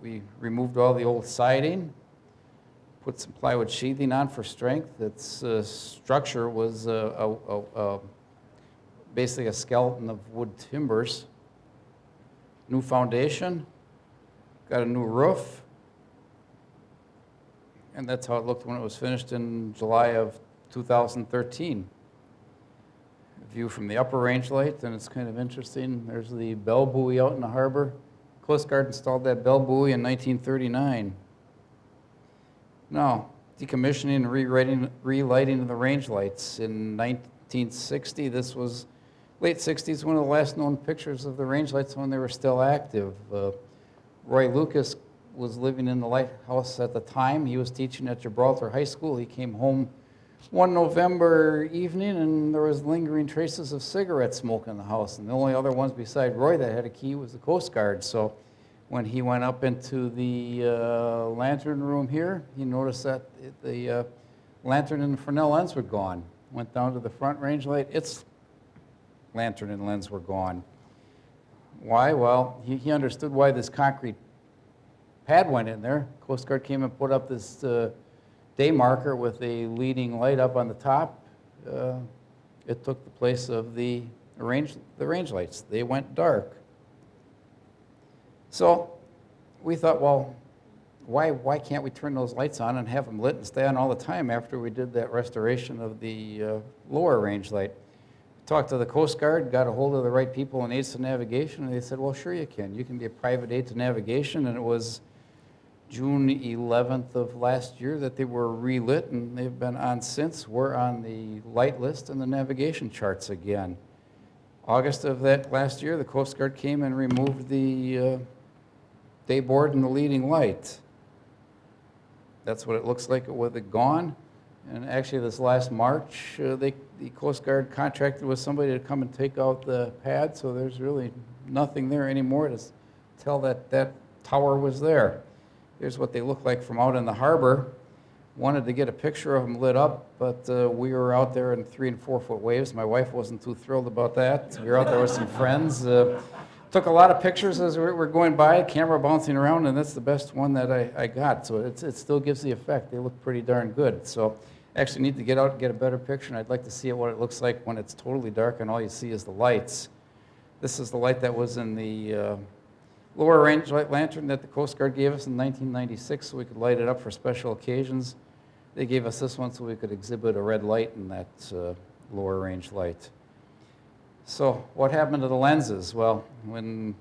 We removed all the old siding, put some plywood sheathing on for strength. Its structure was basically a skeleton of wood timbers. New foundation, got a new roof, and that's how it looked when it was finished in July of 2013. A view from the upper range light, and it's kind of interesting. There's the bell buoy out in the harbor. Coast Guard installed that bell buoy in 1939. Now, decommissioning and relighting of the range lights. In 1960, this was late 60s, one of the last known pictures of the range lights when they were still active. Roy Lucas was living in the lighthouse at the time. He was teaching at Gibraltar High School. He came home one November evening, and there was lingering traces of cigarette smoke in the house. And the only other ones beside Roy that had a key was the Coast Guard. So when he went up into the lantern room here, he noticed that the lantern and the Fresnel lens were gone. Went down to the front range light. Its lantern and lens were gone. Why? Well, he understood why this concrete pad went in there. Coast Guard came and put up this day marker with a leading light up on the top. It took the place of the range lights. They went dark. So we thought, well, why can't we turn those lights on and have them lit and stay on all the time after we did that restoration of the lower range light? Talked to the Coast Guard, got a hold of the right people in aids to navigation, and they said, well, sure you can. You can be a private aid to navigation, and it was June 11th of last year that they were relit, and they've been on since. We're on the light list and the navigation charts again. August of that last year, the Coast Guard came and removed the day board and the leading light. That's what it looks like with it gone. And actually this last March, the Coast Guard contracted with somebody to come and take out the pad, so there's really nothing there anymore to tell that that tower was there. Here's what they look like from out in the harbor. Wanted to get a picture of them lit up, but we were out there in 3- and 4-foot waves. My wife wasn't too thrilled about that. We were out there with some friends. Took a lot of pictures as we're going by, camera bouncing around, and that's the best one that I got. So it still gives the effect. They look pretty darn good. So actually need to get out and get a better picture, and I'd like to see what it looks like when it's totally dark and all you see is the lights. This is the light that was in the lower range light lantern that the Coast Guard gave us in 1996 so we could light it up for special occasions. They gave us this one so we could exhibit a red light in that lower range light. So what happened to the lenses? Well, when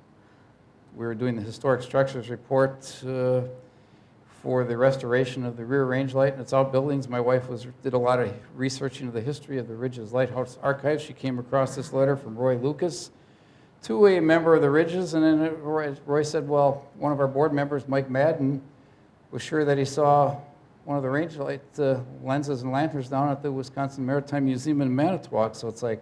we were doing the historic structures report for the restoration of the rear range light and its outbuildings, my wife did a lot of research into the history of the Ridges Lighthouse archives. She came across this letter from Roy Lucas to a member of the Ridges, and then Roy said, well, one of our board members, Mike Madden, was sure that he saw one of the range light lenses and lanterns down at the Wisconsin Maritime Museum in Manitowoc. So it's like,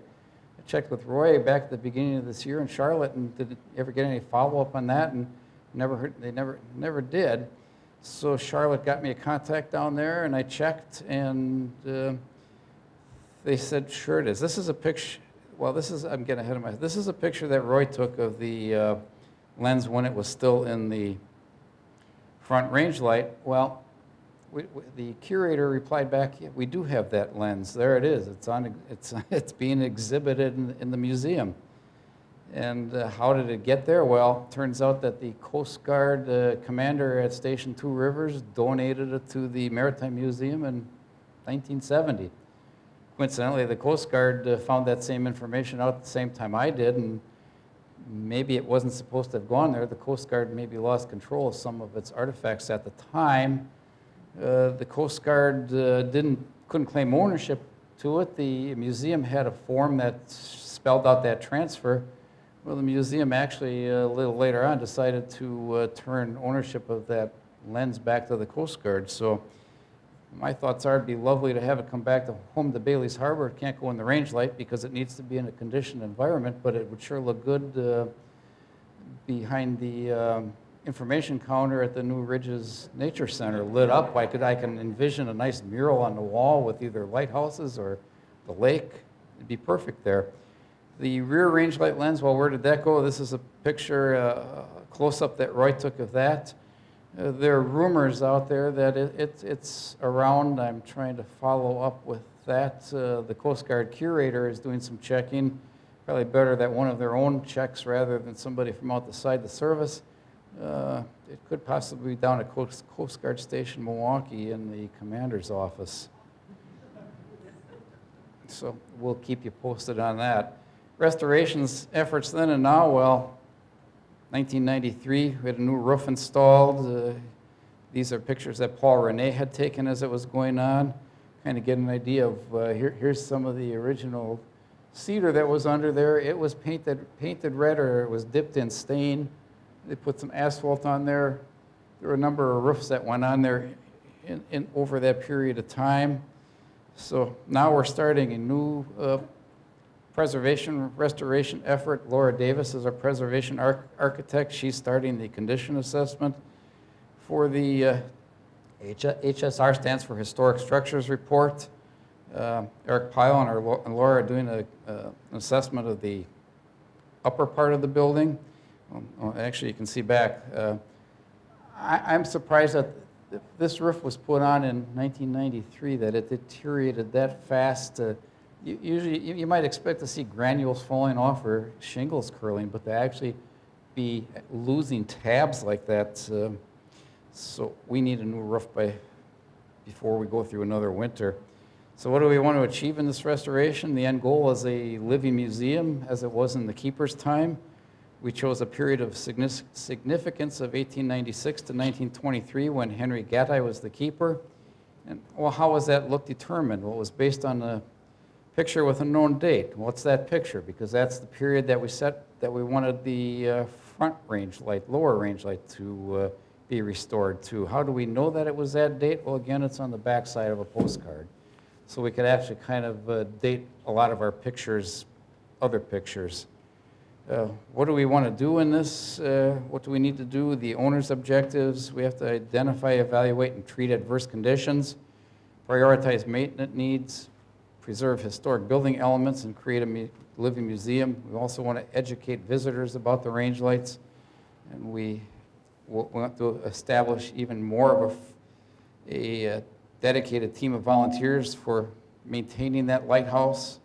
I checked with Roy back at the beginning of this year in Charlotte, and did it ever get any follow-up on that? And they never did. So Charlotte got me a contact down there, and I checked, and they said, sure it is. This is a picture. Well, I'm getting ahead of myself. This is a picture that Roy took of the lens when it was still in the front range light. Well, the curator replied back, yeah, we do have that lens. There it is. It's being exhibited in the museum. And how did it get there? Well, turns out that the Coast Guard commander at Station 2 Rivers donated it to the Maritime Museum in 1970. Coincidentally, the Coast Guard found that same information out at the same time I did, and maybe it wasn't supposed to have gone there. The Coast Guard maybe lost control of some of its artifacts at the time. The Coast Guard couldn't claim ownership to it. The museum had a form that spelled out that transfer. Well, the museum actually, a little later on, decided to turn ownership of that lens back to the Coast Guard. So my thoughts are it'd be lovely to have it come back home to Bailey's Harbor. It can't go in the range light because it needs to be in a conditioned environment, but it would sure look good behind the information counter at the New Ridges Nature Center, lit up. I can envision a nice mural on the wall with either lighthouses or the lake. It'd be perfect there. The rear range light lens, well, where did that go? This is a picture, close-up that Roy took of that. There are rumors out there that it's around. I'm trying to follow up with that. The Coast Guard curator is doing some checking. Probably better that one of their own checks rather than somebody from outside the service. It could possibly be down at Coast Guard Station Milwaukee in the commander's office. So we'll keep you posted on that. Restorations efforts then and now, well, 1993, we had a new roof installed. These are pictures that Paul Rene had taken as it was going on. Kind of get an idea of, here's some of the original cedar that was under there. It was painted red, or it was dipped in stain. They put some asphalt on there. There were a number of roofs that went on there over that period of time. So now we're starting a new preservation restoration effort. Laura Davis is our preservation architect. She's starting the condition assessment for the HSR, stands for Historic Structures Report. Eric Pyle and Laura are doing an assessment of the upper part of the building. Actually, you can see back. I'm surprised that this roof was put on in 1993, that it deteriorated that fast. Usually, you might expect to see granules falling off or shingles curling, but to actually be losing tabs like that. So we need a new roof before we go through another winter. So what do we want to achieve in this restoration? The end goal is a living museum, as it was in the keeper's time. We chose a period of significance of 1896 to 1923 when Henry Gattai was the keeper. And well, how was that look determined? Well, it was based on a picture with a known date. What's that picture? Because that's the period that we set that we wanted the front range light, lower range light to be restored to. How do we know that it was that date? Well, again, it's on the back side of a postcard. So we could actually kind of date a lot of our pictures, other pictures. What do we want to do in this? What do we need to do? The owner's objectives. We have to identify, evaluate, and treat adverse conditions, prioritize maintenance needs, preserve historic building elements and create a living museum. We also want to educate visitors about the range lights, and we want to establish even more of a dedicated team of volunteers for maintaining that lighthouse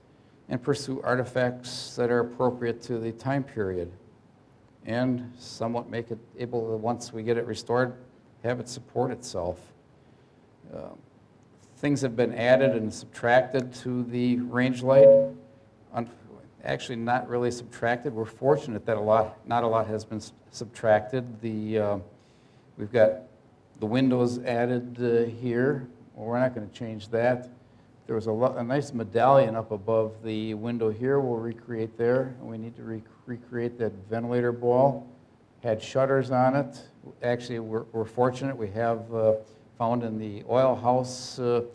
and pursue artifacts that are appropriate to the time period, and somewhat make it able to, once we get it restored, have it support itself. Things have been added and subtracted to the range light. Actually, not really subtracted. We're fortunate that not a lot has been subtracted. We've got the windows added here. Well, we're not going to change that. There was a nice medallion up above the window here. We'll recreate there. And we need to recreate that ventilator ball. Had shutters on it. Actually, we're fortunate. We have found in the oil house the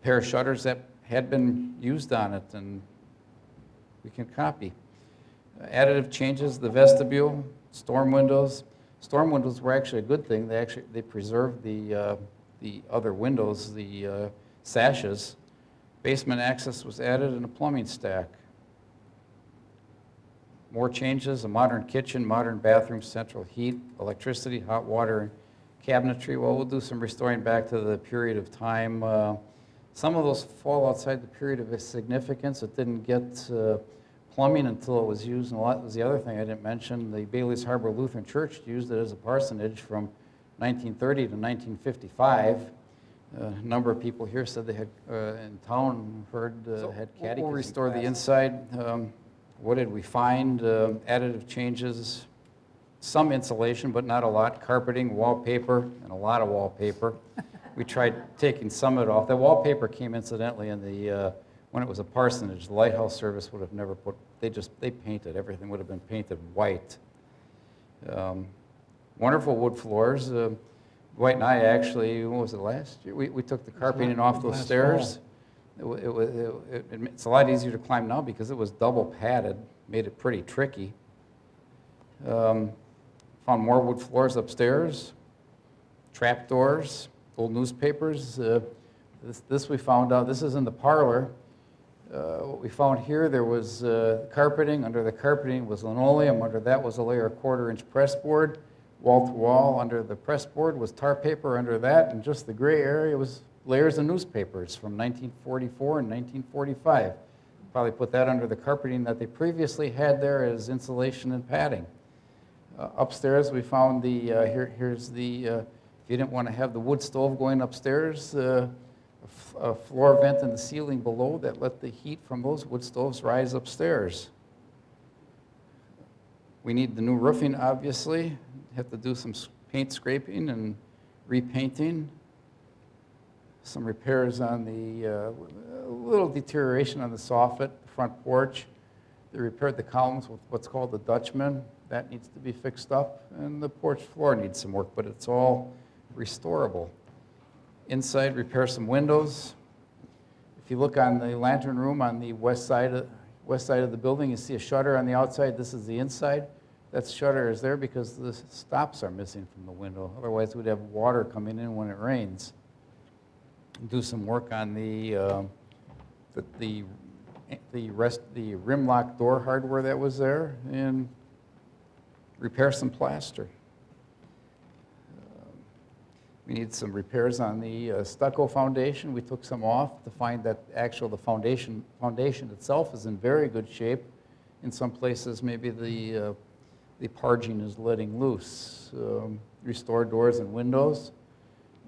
pair of shutters that had been used on it, and we can copy. Additive changes, the vestibule, storm windows. Storm windows were actually a good thing. They preserved the other windows, the sashes. Basement access was added and a plumbing stack. More changes, a modern kitchen, modern bathroom, central heat, electricity, hot water, cabinetry. Well, we'll do some restoring back to the period of time. Some of those fall outside the period of significance. It didn't get plumbing until it was used, and that was the other thing I didn't mention. The Bailey's Harbor Lutheran Church used it as a parsonage from 1930 to 1955. A number of people here said they had, in town, heard had catechism. We'll restore the inside. What did we find? Additive changes, some insulation, but not a lot. Carpeting, wallpaper, and a lot of wallpaper. We tried taking some of it off. The wallpaper came incidentally in the, when it was a parsonage. The Lighthouse service would have never put, they painted, everything would have been painted white. Wonderful wood floors. Dwight and I actually, what was it, last year? We took the carpeting off those stairs. It's a lot easier to climb now because it was double padded, made it pretty tricky. Found more wood floors upstairs, trap doors, old newspapers. This we found out, this is in the parlor. What we found here, there was carpeting. Under the carpeting was linoleum. Under that was a layer of 1/4-inch pressboard. Wall to wall under the pressboard was tar paper under that, and just the gray area was layers of newspapers from 1944 and 1945. Probably put that under the carpeting that they previously had there as insulation and padding. Upstairs we found the, here's the, if you didn't want to have the wood stove going upstairs, a floor vent in the ceiling below that let the heat from those wood stoves rise upstairs. We need the new roofing, obviously. Have to do some paint scraping and repainting. Some repairs on the, a little deterioration on the soffit, the front porch. They repaired the columns with what's called the Dutchman. That needs to be fixed up. And the porch floor needs some work, but it's all restorable. Inside, repair some windows. If you look on the lantern room on the west side of the building, you see a shutter on the outside. This is the inside. That shutter is there because the stops are missing from the window. Otherwise, we'd have water coming in when it rains. Do some work on the rim lock door hardware that was there, and repair some plaster. We need some repairs on the stucco foundation. We took some off to find that the foundation itself is in very good shape. In some places, maybe the parging is letting loose. Restore doors and windows.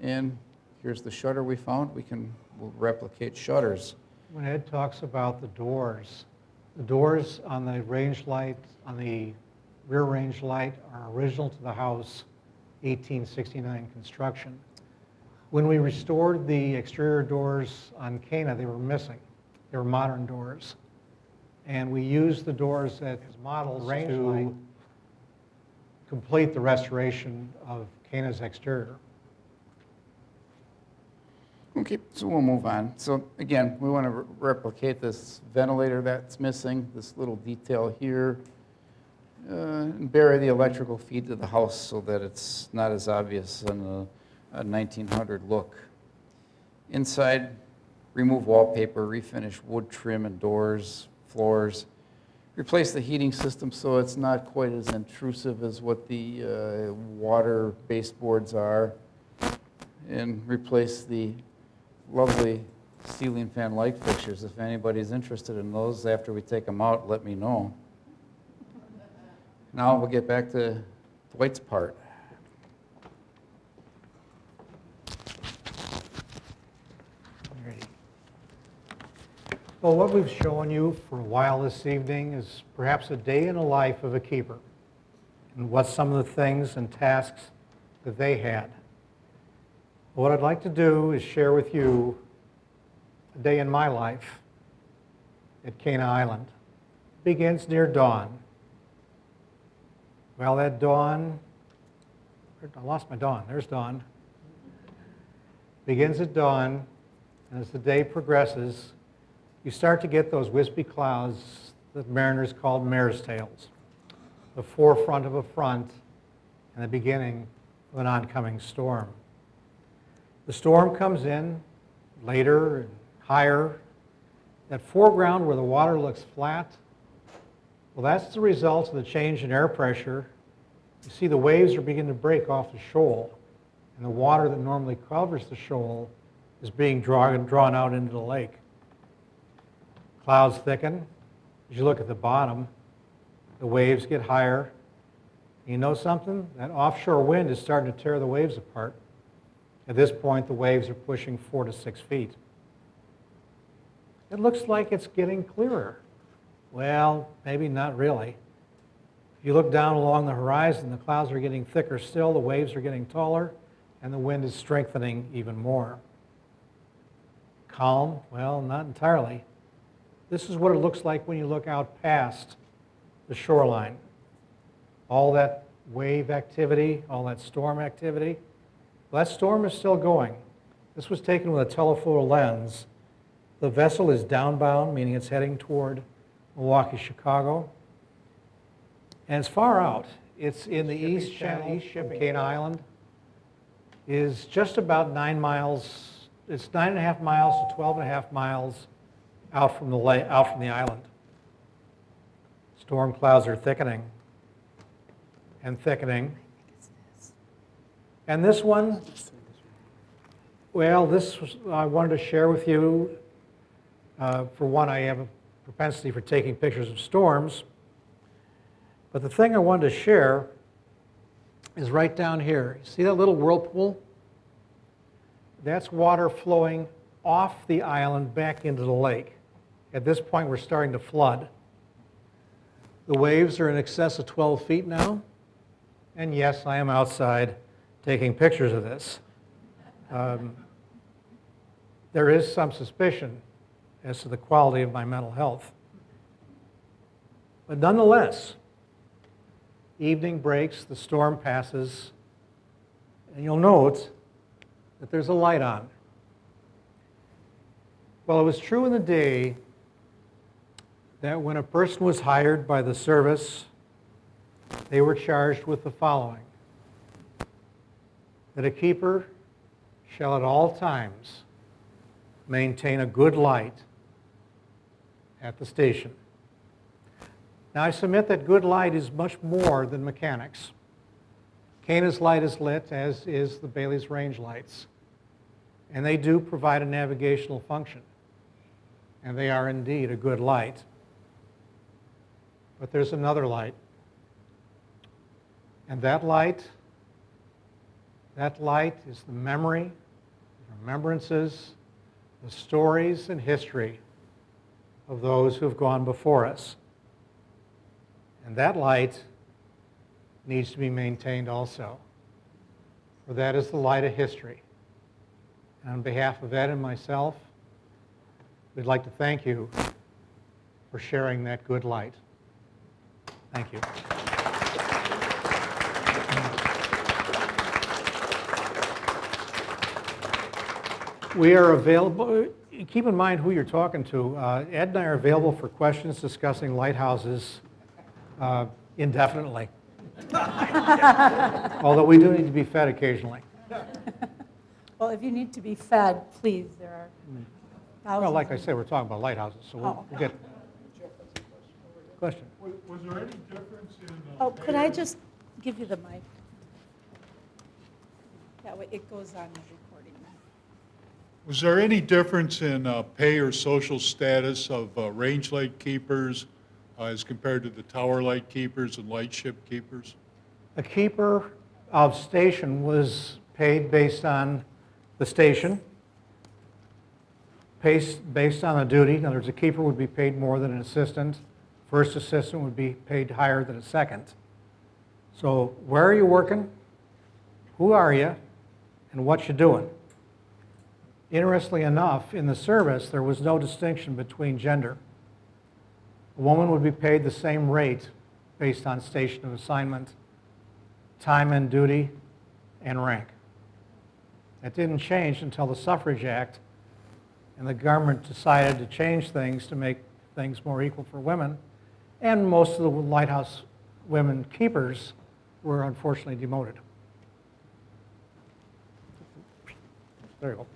And here's the shutter we found. We'll replicate shutters. When Ed talks about the doors on the range light, on the rear range light, are original to the house, 1869 construction. When we restored the exterior doors on Cana, they were missing. They were modern doors. And we used the doors as models to complete the restoration of Cana's exterior. Okay, so we'll move on. So again, we want to replicate this ventilator that's missing, this little detail here, and bury the electrical feed to the house so that it's not as obvious in a 1900 look. Inside, remove wallpaper, refinish wood trim and doors, floors, replace the heating system so it's not quite as intrusive as what the water baseboards are, and replace the lovely ceiling fan light fixtures. If anybody's interested in those after we take them out, let me know. Now we'll get back to Dwight's part. Alrighty. Well, what we've shown you for a while this evening is perhaps a day in the life of a keeper and what some of the things and tasks that they had. What I'd like to do is share with you a day in my life at Cana Island. It begins near dawn. Well, that dawn, I lost my dawn, there's dawn. Begins at dawn, and as the day progresses, you start to get those wispy clouds that mariners called mare's tails, the forefront of a front and the beginning of an oncoming storm. The storm comes in later and higher. That foreground where the water looks flat, well, that's the result of the change in air pressure. You see the waves are beginning to break off the shoal, and the water that normally covers the shoal is being drawn out into the lake. Clouds thicken. As you look at the bottom, the waves get higher. You know something? That offshore wind is starting to tear the waves apart. At this point, the waves are pushing 4 to 6 feet. It looks like it's getting clearer. Well, maybe not really. If you look down along the horizon, the clouds are getting thicker still, the waves are getting taller, and the wind is strengthening even more. Calm? Well, not entirely. This is what it looks like when you look out past the shoreline. All that wave activity, all that storm activity, well, that storm is still going. This was taken with a telephoto lens. The vessel is downbound, meaning it's heading toward Milwaukee, Chicago. And it's far out. It's in the East Channel. Cana Island is just about 9 miles. It's 9.5 miles to 12.5 miles out from the island. Storm clouds are thickening and thickening. And this one, well, I wanted to share with you. For one, I have a propensity for taking pictures of storms. But the thing I wanted to share is right down here. See that little whirlpool? That's water flowing off the island back into the lake. At this point, we're starting to flood. The waves are in excess of 12 feet now. And yes, I am outside taking pictures of this. There is some suspicion as to the quality of my mental health. But nonetheless, evening breaks, the storm passes, and you'll note that there's a light on. Well, it was true in the day that when a person was hired by the service, they were charged with the following: that a keeper shall at all times maintain a good light at the station. Now, I submit that good light is much more than mechanics. Cana's light is lit, as is the Bailey's range lights. And they do provide a navigational function. And they are indeed a good light. But there's another light. And that light is the memory, the remembrances, the stories and history of those who have gone before us. And that light needs to be maintained also, for that is the light of history. And on behalf of Ed and myself, we'd like to thank you for sharing that good light. Thank you. We are available. Keep in mind who you're talking to. Ed and I are available for questions discussing lighthouses indefinitely. Although we do need to be fed occasionally. Well, if you need to be fed, please, there are Well, like I said, we're talking about lighthouses, so Oh. we'll get. Question? Was there any difference in? Oh, could I just give you the mic? That way it goes on the recording. Was there any difference in pay or social status of range light keepers as compared to the tower light keepers and light ship keepers? A keeper of station was paid based on the station, based on the duty. In other words, a keeper would be paid more than an assistant. First assistant would be paid higher than a second. So where are you working? Who are you? And what you doing? Interestingly enough, in the service, there was no distinction between gender. A woman would be paid the same rate based on station of assignment, time and duty, and rank. That didn't change until the Suffrage Act, and the government decided to change things to make things more equal for women, and most of the lighthouse women keepers were unfortunately demoted. There you go.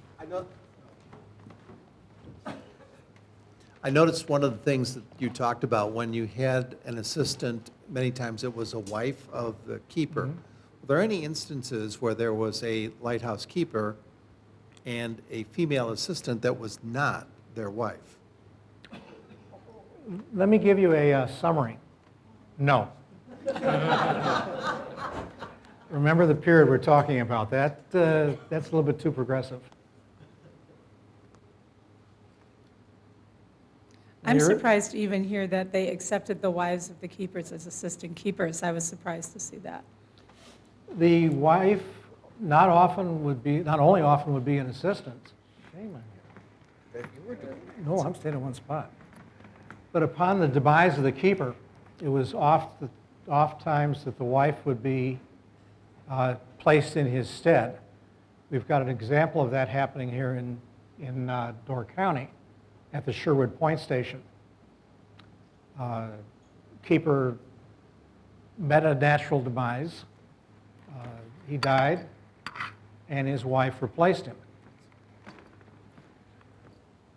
I noticed one of the things that you talked about when you had an assistant, many times it was a wife of the keeper. Were there any instances where there was a lighthouse keeper and a female assistant that was not their wife? Let me give you a summary. No. Remember the period we're talking about. That's a little bit too progressive. I'm You're- surprised to even hear that they accepted the wives of the keepers as assistant keepers. I was surprised to see that. The wife not only often would be an assistant. Shame on you. No, I'm staying in one spot. But upon the demise of the keeper, it was oft times that the wife would be placed in his stead. We've got an example of that happening here in Door County at the Sherwood Point Station. Keeper met a natural demise. He died, and his wife replaced him.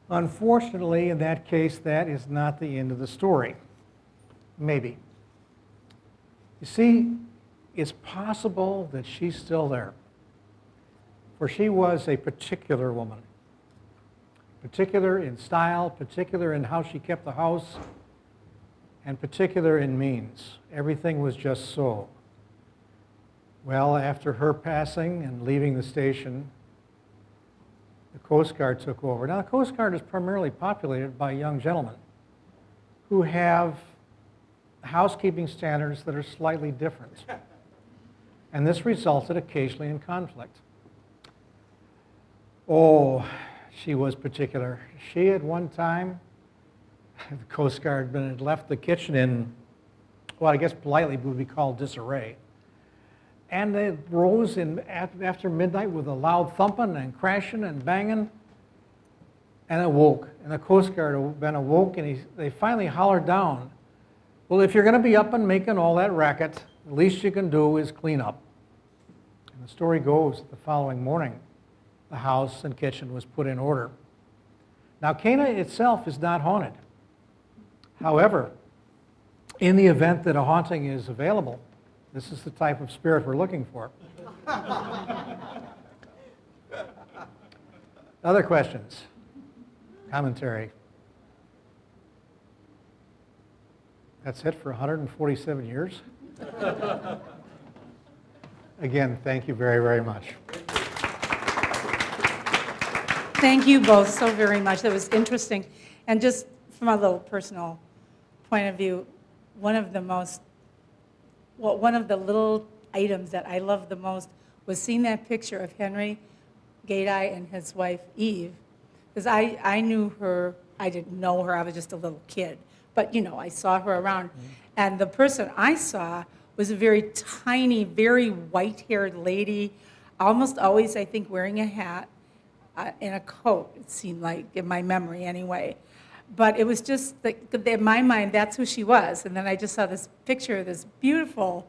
Unfortunately, in that case, that is not the end of the story. Maybe. You see, it's possible that she's still there. For she was a particular woman. Particular in style, particular in how she kept the house, and particular in means. Everything was just so. Well, after her passing and leaving the station, the Coast Guard took over. Now, the Coast Guard is primarily populated by young gentlemen who have housekeeping standards that are slightly different. And this resulted occasionally in conflict. Oh, she was particular. She, at one time, the Coast Guard had left the kitchen in, well, I guess politely would be called disarray. And they rose after midnight with a loud thumping and crashing and banging, and awoke. And the Coast Guard then awoke, and they finally hollered down, well, if you're going to be up and making all that racket, the least you can do is clean up. And the story goes, the following morning, the house and kitchen was put in order. Now, Cana itself is not haunted. However, in the event that a haunting is available, this is the type of spirit we're looking for. Other questions? Commentary? That's it for 147 years? Again, thank you very, very much. Thank you both so very much. That was interesting. And just from a little personal point of view, one of the little items that I loved the most was seeing that picture of Henry Gaedai and his wife Eve. Because I knew her, I didn't know her, I was just a little kid. But, you know, I saw her around. And the person I saw was a very tiny, very white-haired lady, almost always, I think, wearing a hat and a coat, it seemed like, in my memory anyway. But it was just, in my mind, that's who she was. And then I just saw this picture of this beautiful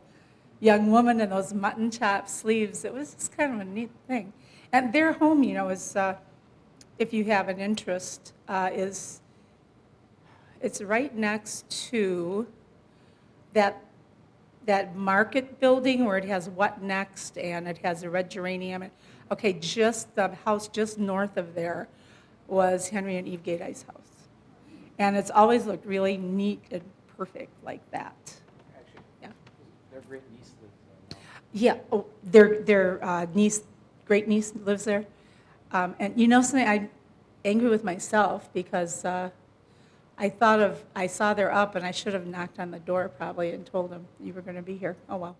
young woman in those mutton chop sleeves. It was just kind of a neat thing. And their home, you know, if you have an interest, is, it's right next to that market building where it has What Next, and it has a red geranium. Okay, just the house just north of there was Henry and Eve Gateye's house. And it's always looked really neat and perfect like that. Actually, Yeah. their great niece lives there now. Yeah, oh, their niece, great niece lives there. And you know something, I'm angry with myself because I saw they're up and I should have knocked on the door probably and told them you were going to be here. Oh, well.